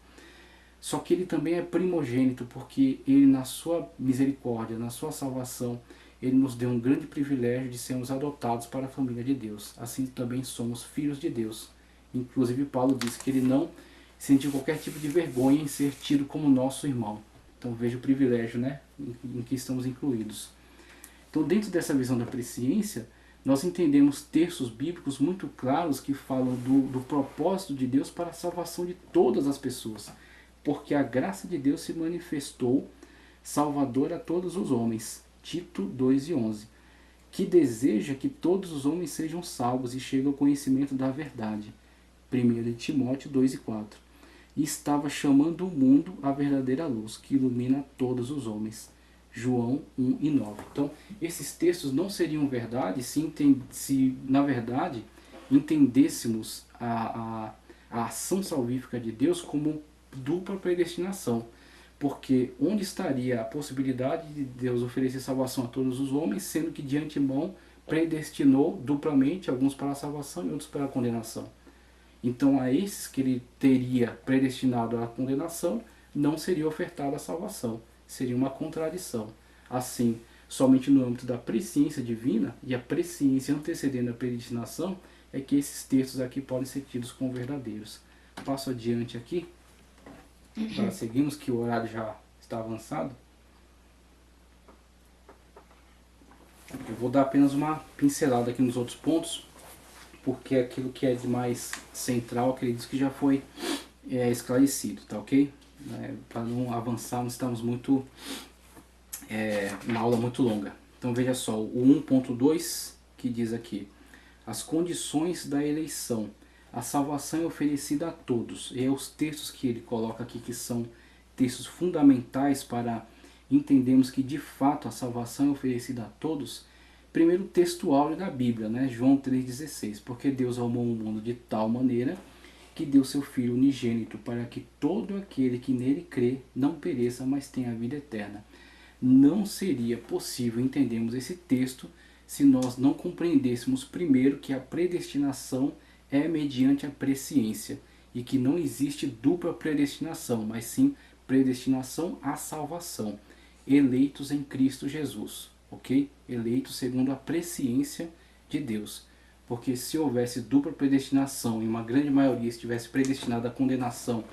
Só que ele também é primogênito, porque ele, na sua misericórdia, na sua salvação, ele nos deu um grande privilégio de sermos adotados para a família de Deus. Assim também somos filhos de Deus. Inclusive Paulo diz que ele não sentiu qualquer tipo de vergonha em ser tido como nosso irmão. Então veja o privilégio, né, em que estamos incluídos. Então, dentro dessa visão da presciência, nós entendemos textos bíblicos muito claros que falam do propósito de Deus para a salvação de todas as pessoas. Porque a graça de Deus se manifestou salvadora a todos os homens. Tito 2:11. Que deseja que todos os homens sejam salvos e cheguem ao conhecimento da verdade. 1 Timóteo 2:4. E estava chamando o mundo à verdadeira luz, que ilumina todos os homens. João 1:9. Então, esses textos não seriam verdade se na verdade, entendêssemos a ação salvífica de Deus como dupla predestinação. Porque onde estaria a possibilidade de Deus oferecer salvação a todos os homens, sendo que de antemão predestinou duplamente, alguns para a salvação e outros para a condenação? Então a esses que ele teria predestinado à condenação, não seria ofertada a salvação. Seria uma contradição. Assim, somente no âmbito da presciência divina e a presciência antecedendo a predestinação é que esses textos aqui podem ser tidos como verdadeiros. Passo adiante aqui, para seguirmos, que o horário já está avançado. Eu vou dar apenas uma pincelada aqui nos outros pontos, porque aquilo que é de mais central, acredito que já foi esclarecido, tá ok? Para não avançar, não estamos muito uma aula muito longa. Então veja só, o 1.2 que diz aqui: as condições da eleição. A salvação é oferecida a todos. E os textos que ele coloca aqui, que são textos fundamentais para entendermos que de fato a salvação é oferecida a todos. Primeiro, o texto áureo da Bíblia, né? João 3,16. Porque Deus amou o mundo de tal maneira que deu seu Filho unigênito, para que todo aquele que nele crê não pereça, mas tenha a vida eterna. Não seria possível entendermos esse texto se nós não compreendêssemos primeiro que a predestinação é mediante a presciência e que não existe dupla predestinação, mas sim predestinação à salvação, eleitos em Cristo Jesus, ok? Eleitos segundo a presciência de Deus. Porque se houvesse dupla predestinação e uma grande maioria estivesse predestinada à condenação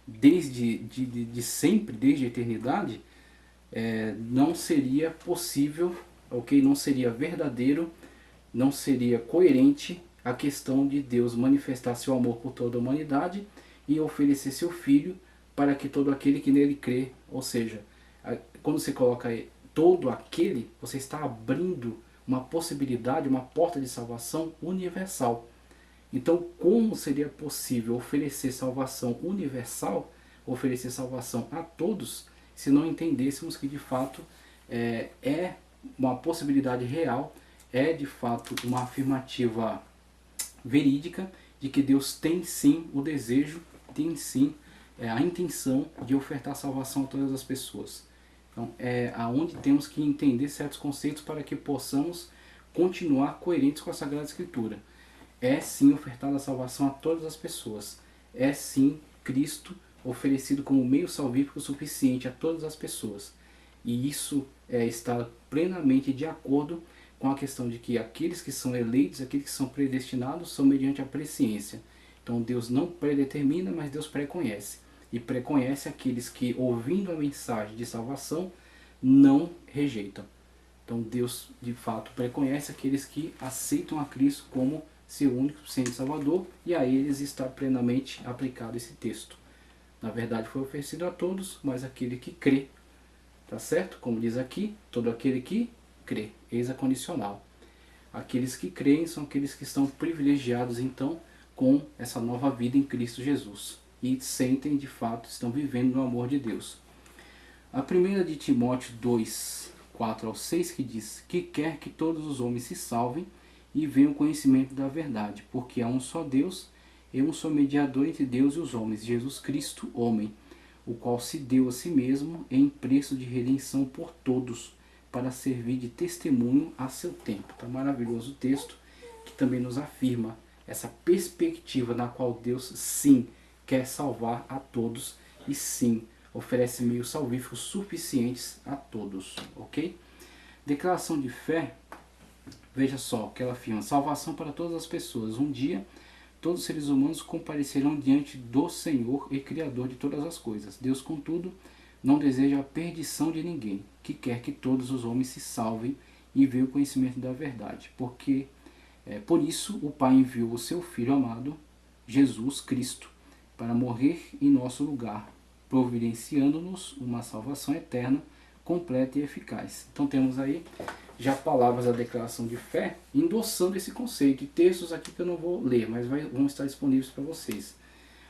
desde de sempre, desde a eternidade, não seria possível, ok? Não seria verdadeiro, não seria coerente a questão de Deus manifestar seu amor por toda a humanidade e oferecer seu Filho para que todo aquele que nele crê, ou seja, quando você coloca todo aquele, você está abrindo uma possibilidade, uma porta de salvação universal. Então, como seria possível oferecer salvação universal, oferecer salvação a todos, se não entendêssemos que de fato é uma possibilidade real, é de fato uma afirmativa verídica de que Deus tem sim o desejo, tem sim a intenção de ofertar salvação a todas as pessoas. Então é aonde temos que entender certos conceitos para que possamos continuar coerentes com a Sagrada Escritura. É sim ofertada a salvação a todas as pessoas. É sim Cristo oferecido como meio salvífico suficiente a todas as pessoas. E isso está plenamente de acordo com a questão de que aqueles que são eleitos, aqueles que são predestinados, são mediante a presciência. Então Deus não predetermina, mas Deus preconhece. E preconhece aqueles que, ouvindo a mensagem de salvação, não rejeitam. Então Deus, de fato, preconhece aqueles que aceitam a Cristo como seu único Senhor e Salvador, e a eles está plenamente aplicado esse texto. Na verdade foi oferecido a todos, mas aquele que crê, tá certo? Como diz aqui, todo aquele que crê, eis a condicional. Aqueles que creem são aqueles que estão privilegiados então com essa nova vida em Cristo Jesus e sentem de fato, estão vivendo no amor de Deus. A primeira de Timóteo 2, 4 ao 6 que diz: que quer que todos os homens se salvem e venham ao conhecimento da verdade, porque há um só Deus e um só mediador entre Deus e os homens, Jesus Cristo, homem, o qual se deu a si mesmo em preço de redenção por todos, para servir de testemunho a seu tempo. Tá maravilhoso o texto, que também nos afirma essa perspectiva na qual Deus sim quer salvar a todos e sim oferece meios salvíficos suficientes a todos, ok? Declaração de fé, veja só, que ela afirma: salvação para todas as pessoas. Um dia todos os seres humanos comparecerão diante do Senhor e Criador de todas as coisas. Deus, contudo, não deseja a perdição de ninguém, que quer que todos os homens se salvem e venham o conhecimento da verdade. Porque, por isso, o Pai enviou o seu Filho amado, Jesus Cristo, para morrer em nosso lugar, providenciando-nos uma salvação eterna, completa e eficaz. Então temos aí já palavras da declaração de fé endossando esse conceito, e textos aqui que eu não vou ler, mas vão estar disponíveis para vocês,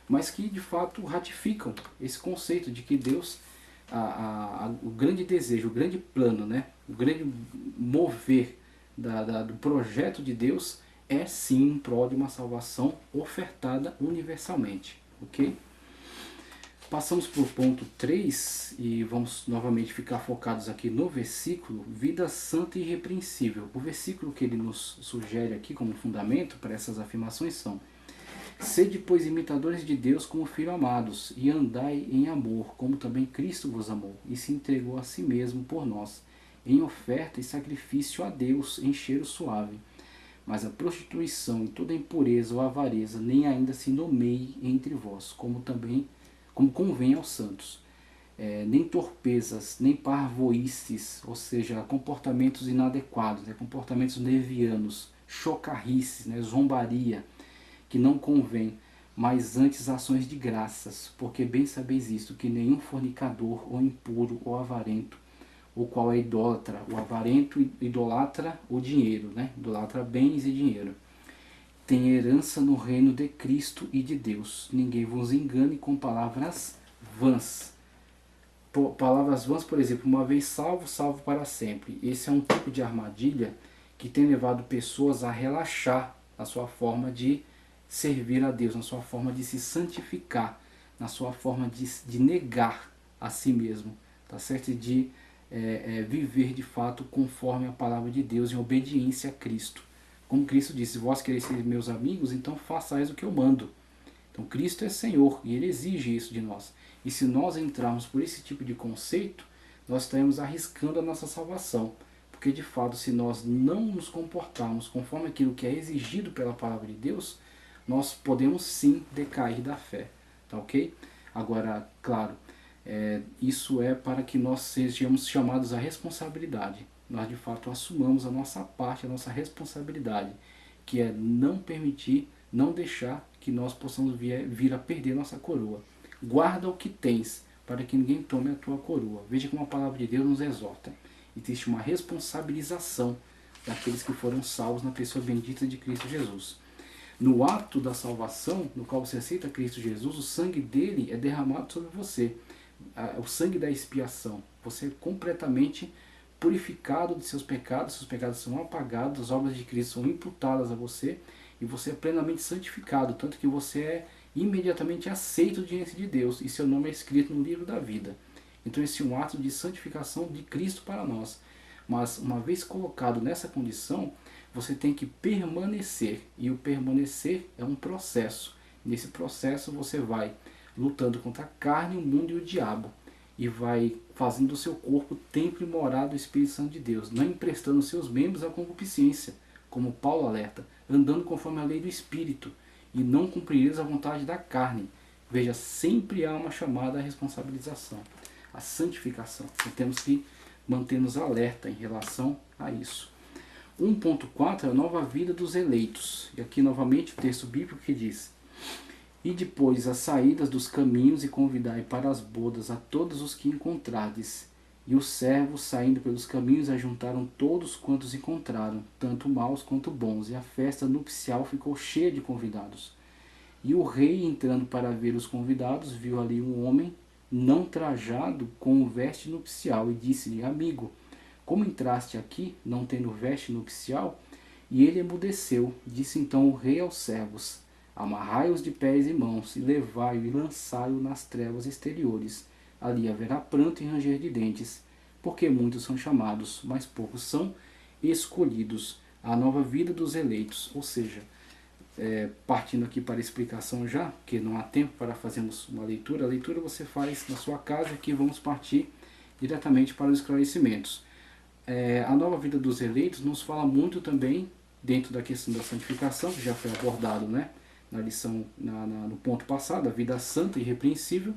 mas que de fato ratificam esse conceito de que Deus, o grande desejo, o grande plano, né, o grande mover do projeto de Deus é sim em prol de uma salvação ofertada universalmente, ok? Passamos para o ponto 3 e vamos novamente ficar focados aqui no versículo vida santa e irrepreensível. O versículo que ele nos sugere aqui como fundamento para essas afirmações são: Sede, pois, imitadores de Deus como filhos amados, e andai em amor, como também Cristo vos amou, e se entregou a si mesmo por nós, em oferta e sacrifício a Deus, em cheiro suave. Mas a prostituição e toda impureza ou avareza nem ainda se nomeie entre vós, como convém aos santos. Nem torpezas, nem parvoices, ou seja, comportamentos inadequados, comportamentos levianos, chocarrices, zombaria, que não convém, mas antes ações de graças, porque bem sabeis isto, que nenhum fornicador, ou impuro, ou avarento, o qual é idólatra, o avarento idolatra o dinheiro, idolatra bens e dinheiro, tem herança no reino de Cristo e de Deus. Ninguém vos engane com palavras vãs. Palavras vãs, por exemplo, uma vez salvo, salvo para sempre. Esse é um tipo de armadilha que tem levado pessoas a relaxar na sua forma de servir a Deus, na sua forma de se santificar, na sua forma de negar a si mesmo, tá certo? De viver de fato conforme a palavra de Deus, em obediência a Cristo. Como Cristo disse, vós quereis ser meus amigos, então façais o que eu mando. Então Cristo é Senhor e Ele exige isso de nós. E se nós entrarmos por esse tipo de conceito, nós estaremos arriscando a nossa salvação. Porque de fato, se nós não nos comportarmos conforme aquilo que é exigido pela palavra de Deus, nós podemos sim decair da fé. Tá ok? Agora, claro, isso é para que nós sejamos chamados à responsabilidade. Nós de fato assumamos a nossa parte, a nossa responsabilidade, que é não permitir, não deixar que nós possamos vir a perder nossa coroa. Guarda o que tens, para que ninguém tome a tua coroa. Veja como a palavra de Deus nos exorta. Existe uma responsabilização daqueles que foram salvos na pessoa bendita de Cristo Jesus. No ato da salvação, no qual você aceita Cristo Jesus, o sangue dele é derramado sobre você. O sangue da expiação. Você é completamente purificado de seus pecados são apagados, as obras de Cristo são imputadas a você e você é plenamente santificado, tanto que você é imediatamente aceito diante de Deus e seu nome é escrito no livro da vida. Então esse é um ato de santificação de Cristo para nós. Mas uma vez colocado nessa condição, você tem que permanecer, e o permanecer é um processo. Nesse processo você vai lutando contra a carne, o mundo e o diabo, e vai fazendo do seu corpo templo e morada do Espírito Santo de Deus, não emprestando seus membros à concupiscência, como Paulo alerta, andando conforme a lei do Espírito, e não cumprireis a vontade da carne. Veja, sempre há uma chamada à responsabilização, à santificação. Então temos que manter-nos alerta em relação a isso. 1.4 é a nova vida dos eleitos. E aqui novamente o texto bíblico que diz: e depois as saídas dos caminhos e convidai para as bodas a todos os que encontrardes. E os servos, saindo pelos caminhos, ajuntaram todos quantos encontraram, tanto maus quanto bons, e a festa nupcial ficou cheia de convidados. E o rei, entrando para ver os convidados, viu ali um homem não trajado com veste nupcial, e disse-lhe: amigo, como entraste aqui, não tendo veste nupcial? E ele emudeceu. Disse então o rei aos servos: amarrai-os de pés e mãos, e levai-o e lançai-o nas trevas exteriores. Ali haverá pranto e ranger de dentes, porque muitos são chamados, mas poucos são escolhidos. A nova vida dos eleitos. Ou seja, partindo aqui para a explicação já, porque não há tempo para fazermos uma leitura. A leitura você faz na sua casa, aqui vamos partir diretamente para os esclarecimentos. A nova vida dos eleitos nos fala muito também, dentro da questão da santificação, que já foi abordado, na lição, no ponto passado, a vida santa e irrepreensível.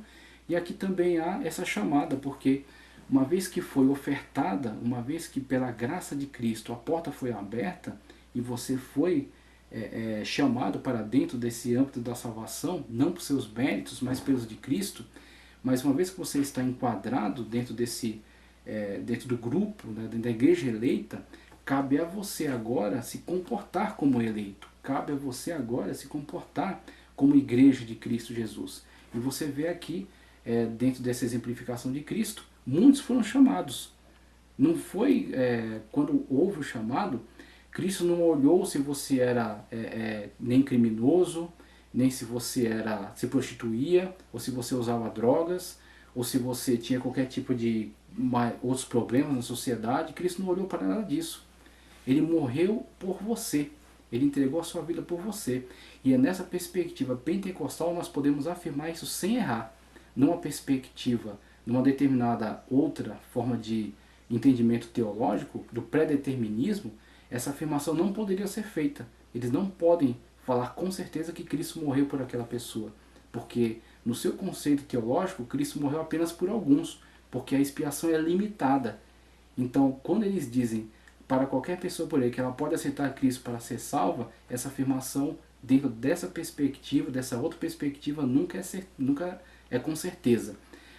E aqui também há essa chamada, porque uma vez que foi ofertada, uma vez que pela graça de Cristo a porta foi aberta e você foi chamado para dentro desse âmbito da salvação, não por seus méritos, mas pelos de Cristo, mas uma vez que você está enquadrado dentro dentro do grupo, dentro da igreja eleita, cabe a você agora se comportar como eleito. Cabe a você agora se comportar como igreja de Cristo Jesus. E você vê aqui, dentro dessa exemplificação de Cristo, muitos foram chamados. Não foi, quando houve o chamado, Cristo não olhou se você era nem criminoso, nem se você se prostituía, ou se você usava drogas, ou se você tinha qualquer tipo de outros problemas na sociedade. Cristo não olhou para nada disso. Ele morreu por você. Ele entregou a sua vida por você. E é nessa perspectiva pentecostal nós podemos afirmar isso sem errar. Numa perspectiva, numa determinada outra forma de entendimento teológico, do pré-determinismo, essa afirmação não poderia ser feita. Eles não podem falar com certeza que Cristo morreu por aquela pessoa, porque no seu conceito teológico, Cristo morreu apenas por alguns, porque a expiação é limitada. Então, quando eles dizem para qualquer pessoa por aí que ela pode aceitar Cristo para ser salva, essa afirmação dentro dessa perspectiva, dessa outra perspectiva, nunca é com certeza.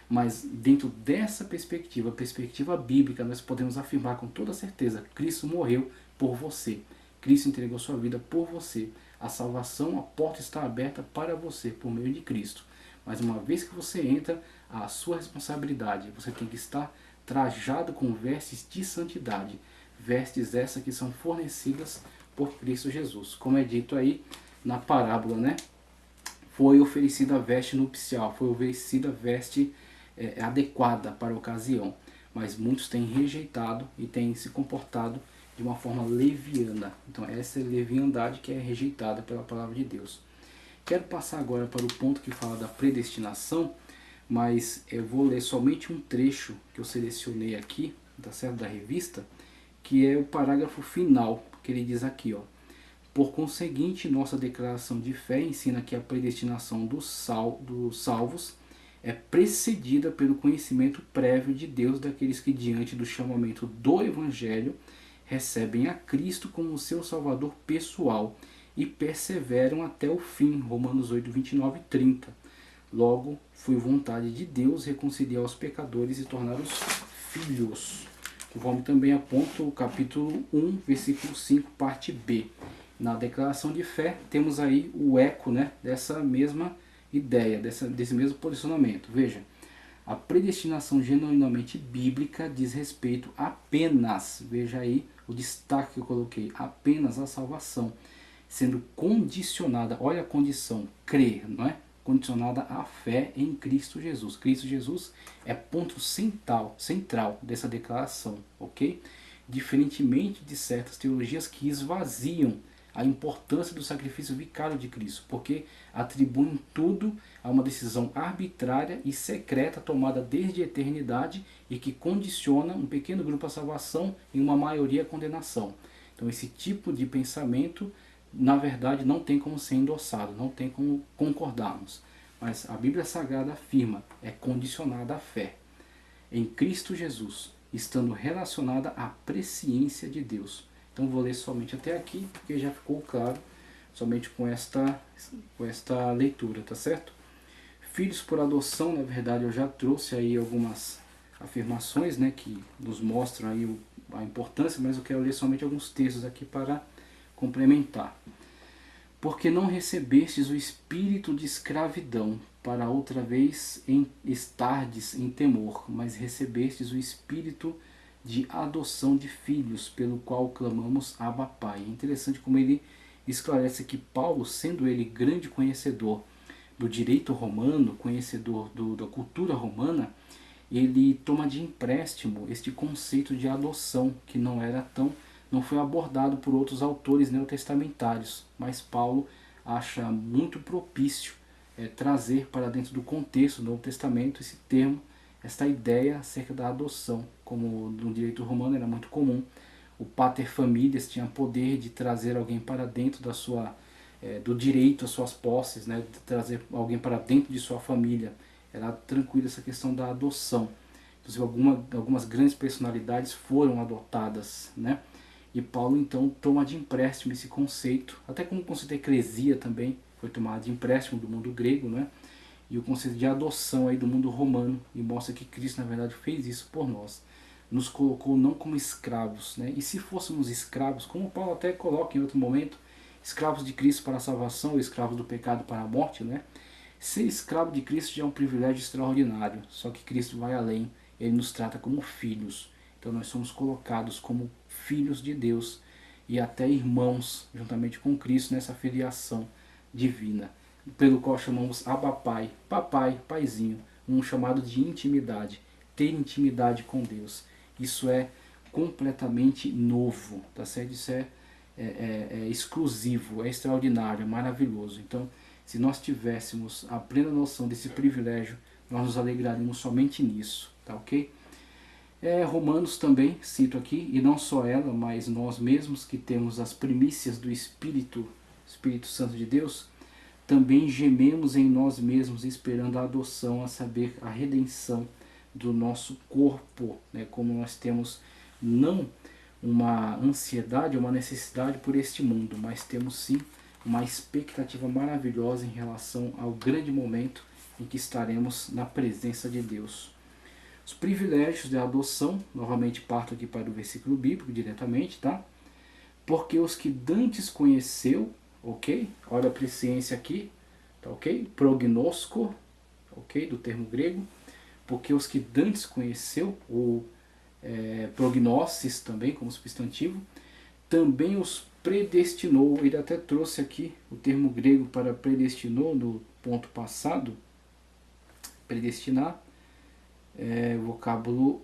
Mas dentro dessa perspectiva, a perspectiva bíblica, nós podemos afirmar com toda certeza: Cristo morreu por você. Cristo entregou sua vida por você. A salvação, a porta está aberta para você por meio de Cristo. Mas uma vez que você entra, a sua responsabilidade, você tem que estar trajado com vestes de santidade. Vestes essas que são fornecidas por Cristo Jesus. Como é dito aí na parábola, né? Foi oferecida a veste nupcial, foi oferecida a veste adequada para a ocasião. Mas muitos têm rejeitado e têm se comportado de uma forma leviana. Então essa é a leviandade que é rejeitada pela palavra de Deus. Quero passar agora para o ponto que fala da predestinação, mas eu vou ler somente um trecho que eu selecionei aqui, tá certo, da revista, que é o parágrafo final, que ele diz aqui, ó: por conseguinte, nossa declaração de fé ensina que a predestinação dos salvos é precedida pelo conhecimento prévio de Deus daqueles que, diante do chamamento do Evangelho, recebem a Cristo como seu Salvador pessoal e perseveram até o fim. Romanos 8, 29 e 30. Logo, foi vontade de Deus reconciliar os pecadores e torná-los filhos. Conforme também aponta o capítulo 1, versículo 5, parte B. Na declaração de fé, temos aí o eco, né, dessa mesma ideia, desse mesmo posicionamento. Veja, a predestinação genuinamente bíblica diz respeito apenas, veja aí o destaque que eu coloquei, apenas à salvação, sendo condicionada, olha a condição, crer, não é? Condicionada à fé em Cristo Jesus. Cristo Jesus é ponto central dessa declaração, ok? Diferentemente de certas teologias que esvaziam a importância do sacrifício vicário de Cristo, porque atribuem tudo a uma decisão arbitrária e secreta tomada desde a eternidade e que condiciona um pequeno grupo à salvação e uma maioria à condenação. Então esse tipo de pensamento, na verdade, não tem como ser endossado, não tem como concordarmos. Mas a Bíblia Sagrada afirma, é condicionada à fé em Cristo Jesus, estando relacionada à presciência de Deus. Então vou ler somente até aqui, porque já ficou claro, somente com esta leitura, tá certo? Filhos por adoção, na verdade eu já trouxe aí algumas afirmações, né, que nos mostram aí a importância, mas eu quero ler somente alguns textos aqui para complementar. Porque não recebestes o espírito de escravidão, para outra vez estardes em temor, mas recebestes o espírito de adoção de filhos, pelo qual clamamos Abba Pai. É interessante como ele esclarece que Paulo, sendo ele grande conhecedor do direito romano, conhecedor da cultura romana, ele toma de empréstimo este conceito de adoção, que não foi abordado por outros autores neotestamentários, mas Paulo acha muito propício trazer para dentro do contexto do Novo Testamento esse termo, esta ideia acerca da adoção. Como no direito romano era muito comum, o pater familias tinha poder de trazer alguém para dentro do direito às suas posses, né, de trazer alguém para dentro de sua família. Era tranquila essa questão da adoção. Inclusive algumas grandes personalidades foram adotadas, né? E Paulo então toma de empréstimo esse conceito, até como o conceito de eclesia também foi tomado de empréstimo do mundo grego, né? E o conceito de adoção aí do mundo romano, e mostra que Cristo na verdade fez isso por nós. Nos colocou não como escravos, né? E se fôssemos escravos, como Paulo até coloca em outro momento, escravos de Cristo para a salvação ou escravos do pecado para a morte, né? Ser escravo de Cristo já é um privilégio extraordinário, só que Cristo vai além, ele nos trata como filhos. Então nós somos colocados como filhos de Deus e até irmãos, juntamente com Cristo, nessa filiação divina, pelo qual chamamos Abba Pai, papai, paizinho, um chamado de intimidade, ter intimidade com Deus. Isso é completamente novo, tá certo? Isso é exclusivo, é extraordinário, é maravilhoso. Então, se nós tivéssemos a plena noção desse privilégio, nós nos alegraríamos somente nisso, tá ok? Romanos também, cito aqui, e não só ela, mas nós mesmos que temos as primícias do Espírito Santo de Deus, também gememos em nós mesmos esperando a adoção, a saber, a redenção do nosso corpo, né? Como nós temos não uma ansiedade, uma necessidade por este mundo, mas temos sim uma expectativa maravilhosa em relação ao grande momento em que estaremos na presença de Deus. Os privilégios da adoção, novamente parto aqui para o versículo bíblico diretamente, tá? Porque os que dantes conheceu, ok? Olha a presciência aqui, tá ok? Prognosco, ok? Do termo grego. Porque os que dantes conheceu, ou prognosis também, como substantivo, também os predestinou. Ele até trouxe aqui o termo grego para predestinou no ponto passado. Predestinar, vocábulo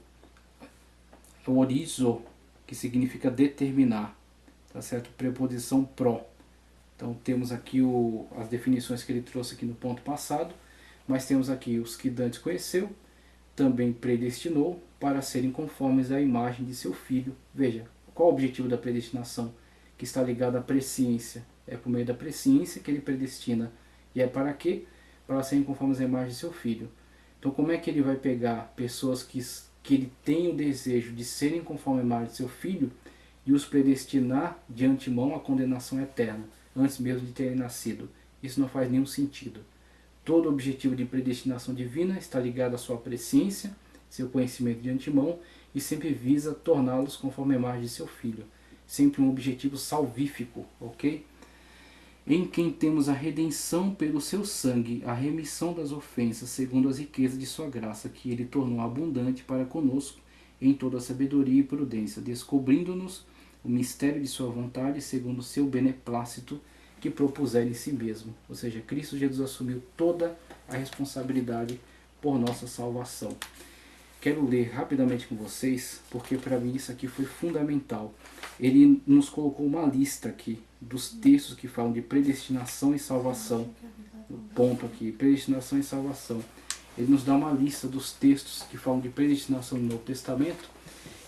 orizo, que significa determinar, tá certo? Preposição pro. Então temos aqui as definições que ele trouxe aqui no ponto passado, mas temos aqui os que dantes conheceu, também predestinou para serem conformes à imagem de seu Filho. Veja, qual o objetivo da predestinação? Que está ligado à presciência. É por meio da presciência que ele predestina. E é para quê? Para serem conformes à imagem de seu Filho. Então como é que ele vai pegar pessoas que ele tem o desejo de serem conforme a imagem de seu Filho e os predestinar de antemão à condenação eterna, antes mesmo de terem nascido? Isso não faz nenhum sentido. Todo o objetivo de predestinação divina está ligado à sua presciência, seu conhecimento de antemão, e sempre visa torná-los conforme a imagem de seu Filho. Sempre um objetivo salvífico, ok? Em quem temos a redenção pelo seu sangue, a remissão das ofensas, segundo as riquezas de sua graça, que ele tornou abundante para conosco em toda a sabedoria e prudência, descobrindo-nos o mistério de sua vontade, segundo o seu beneplácito, que propuser em si mesmo. Ou seja, Cristo Jesus assumiu toda a responsabilidade por nossa salvação. Quero ler rapidamente com vocês, porque para mim isso aqui foi fundamental. Ele nos colocou uma lista aqui dos textos que falam de predestinação e salvação. O ponto aqui, predestinação e salvação. Ele nos dá uma lista dos textos que falam de predestinação no Novo Testamento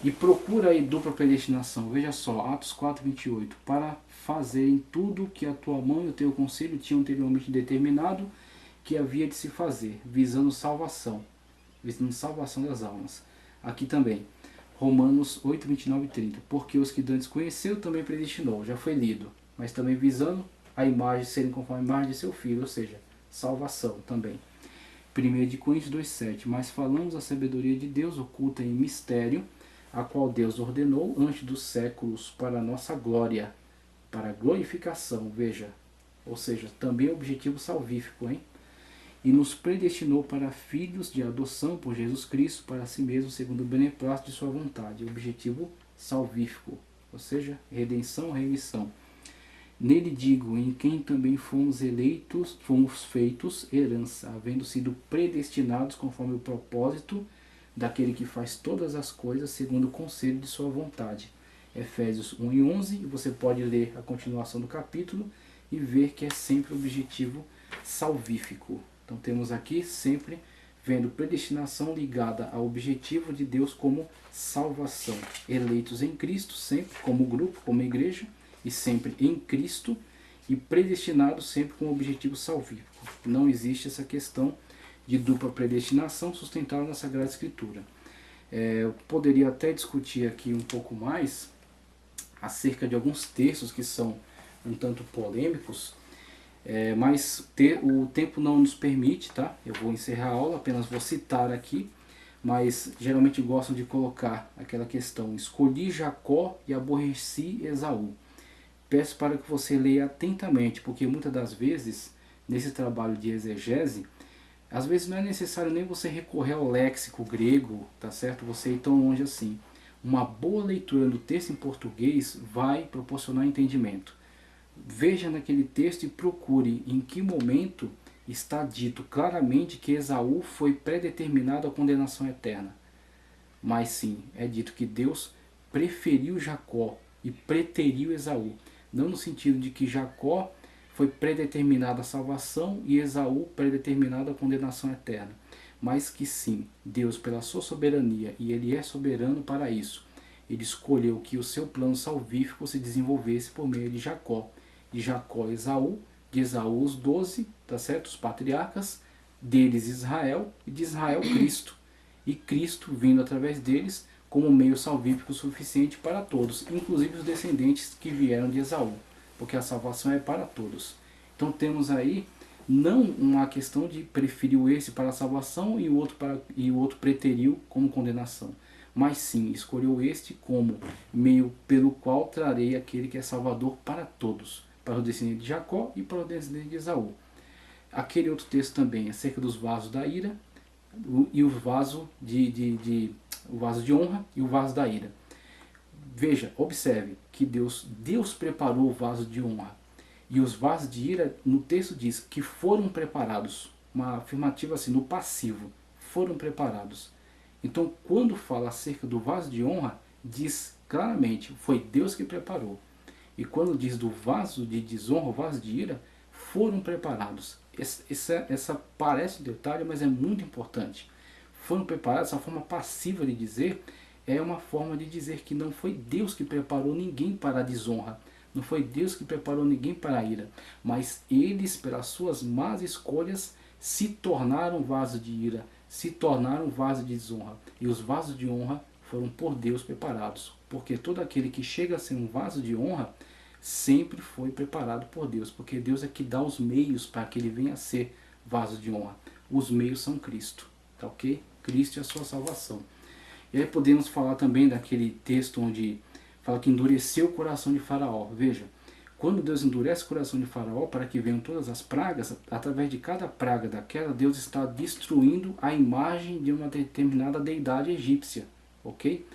e procura aí dupla predestinação. Veja só, Atos 4:28, para fazerem tudo o que a tua mão e o teu conselho tinham anteriormente determinado que havia de se fazer, visando salvação das almas. Aqui também, Romanos 8, 29 e 30, porque os que dantes conheceu também predestinou, já foi lido, mas também visando a imagem, serem conforme a imagem de seu Filho, ou seja, salvação também. 1 Coríntios 2,7, mas falamos a sabedoria de Deus oculta em mistério, a qual Deus ordenou antes dos séculos para a nossa glória, para a glorificação, veja, ou seja, também objetivo salvífico, hein? E nos predestinou para filhos de adoção por Jesus Cristo, para si mesmo, segundo o beneplácito de sua vontade, objetivo salvífico, ou seja, redenção, remissão. Nele digo, em quem também fomos eleitos, fomos feitos herança, havendo sido predestinados conforme o propósito daquele que faz todas as coisas segundo o conselho de sua vontade. Efésios 1 e 11, e você pode ler a continuação do capítulo e ver que é sempre objetivo salvífico. Então temos aqui sempre vendo predestinação ligada ao objetivo de Deus como salvação. Eleitos em Cristo, sempre como grupo, como igreja, e sempre em Cristo, e predestinados sempre com o objetivo salvífico. Não existe essa questão de dupla predestinação sustentada na Sagrada Escritura. Eu poderia até discutir aqui um pouco mais acerca de alguns textos que são um tanto polêmicos, mas o tempo não nos permite, tá? Eu vou encerrar a aula, apenas vou citar aqui, mas geralmente gostam de colocar aquela questão: escolhi Jacó e aborreci Esaú. Peço para que você leia atentamente, porque muitas das vezes, nesse trabalho de exegese, às vezes não é necessário nem você recorrer ao léxico grego, tá certo? Você ir tão longe assim. Uma boa leitura do texto em português vai proporcionar entendimento. Veja naquele texto e procure em que momento está dito claramente que Esaú foi predeterminado à condenação eterna. Mas sim, é dito que Deus preferiu Jacó e preteriu Esaú. Não no sentido de que Jacó foi predeterminada a salvação e Esaú predeterminada a condenação eterna, mas que sim, Deus pela sua soberania, e Ele é soberano para isso, Ele escolheu que o seu plano salvífico se desenvolvesse por meio de Jacó Esaú, de Esaú os 12, tá certo? Os patriarcas, deles Israel, e de Israel Cristo, e Cristo vindo através deles como meio salvífico suficiente para todos, inclusive os descendentes que vieram de Esaú, porque a salvação é para todos. Então temos aí não uma questão de preferiu esse para a salvação e o outro preteriu como condenação, mas sim escolheu este como meio pelo qual trarei aquele que é salvador para todos, para o descendente de Jacó e para o descendente de Esaú. Aquele outro texto também acerca dos vasos da ira e o vaso o vaso de honra e o vaso da ira. Veja, observe que Deus preparou o vaso de honra. E os vasos de ira, no texto diz que foram preparados. Uma afirmativa assim, no passivo. Foram preparados. Então, quando fala acerca do vaso de honra, diz claramente, foi Deus que preparou. E quando diz do vaso de desonra, o vaso de ira, foram preparados. Essa parece um detalhe, mas é muito importante. Foram preparados, essa forma passiva de dizer, é uma forma de dizer que não foi Deus que preparou ninguém para a desonra. Não foi Deus que preparou ninguém para a ira. Mas eles, pelas suas más escolhas, se tornaram vaso de ira, se tornaram vaso de desonra. E os vasos de honra foram por Deus preparados. Porque todo aquele que chega a ser um vaso de honra, sempre foi preparado por Deus. Porque Deus é que dá os meios para que ele venha a ser vaso de honra. Os meios são Cristo. Tá ok? Cristo e a sua salvação. E aí podemos falar também daquele texto onde fala que endureceu o coração de Faraó. Veja, quando Deus endurece o coração de Faraó para que venham todas as pragas, através de cada praga daquela, Deus está destruindo a imagem de uma determinada deidade egípcia, ok?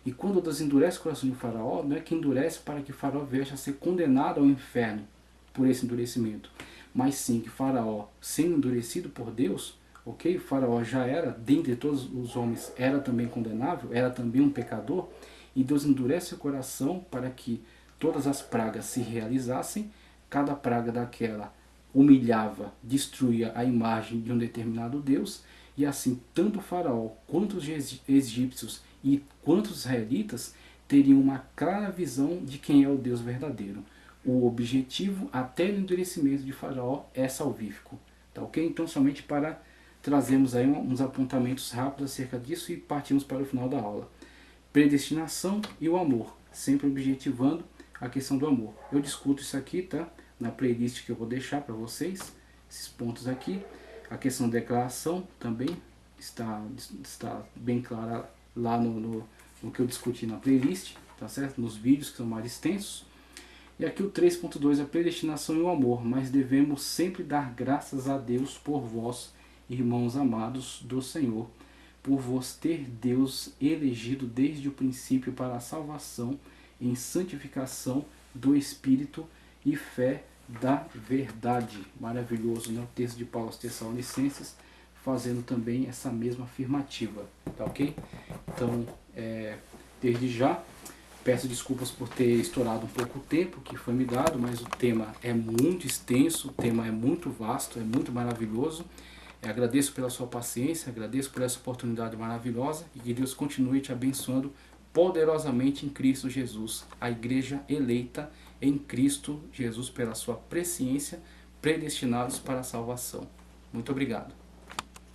E quando Deus endurece o coração de Faraó, não é que endurece para que Faraó venha a ser condenado ao inferno por esse endurecimento, mas sim que Faraó, sendo endurecido por Deus, ok? Faraó já era, dentre todos os homens, era também condenável, era também um pecador, e Deus endurece o coração para que todas as pragas se realizassem. Cada praga daquela humilhava, destruía a imagem de um determinado Deus, e assim tanto o Faraó quanto os egípcios e quanto os israelitas teriam uma clara visão de quem é o Deus verdadeiro. O objetivo até o endurecimento de Faraó é salvífico, tá ok? Então somente para trazermos aí uns apontamentos rápidos acerca disso e partimos para o final da aula. Predestinação e o amor, sempre objetivando a questão do amor. Eu discuto isso aqui, tá? Na playlist que eu vou deixar para vocês, esses pontos aqui. A questão da declaração também está bem clara lá no que eu discuti na playlist, tá certo? Nos vídeos que são mais extensos. E aqui o 3.2 é a predestinação e o amor, mas devemos sempre dar graças a Deus por vós, irmãos amados do Senhor, por vos ter Deus elegido desde o princípio para a salvação em santificação do Espírito e fé da verdade. Maravilhoso, né? O texto de Paulo aos Tessalonicenses, fazendo também essa mesma afirmativa, tá ok? Então, desde já, peço desculpas por ter estourado um pouco o tempo que foi me dado, mas o tema é muito extenso, o tema é muito vasto, é muito maravilhoso. Agradeço pela sua paciência, agradeço por essa oportunidade maravilhosa e que Deus continue te abençoando poderosamente em Cristo Jesus, a igreja eleita em Cristo Jesus pela sua presciência, predestinados para a salvação. Muito obrigado.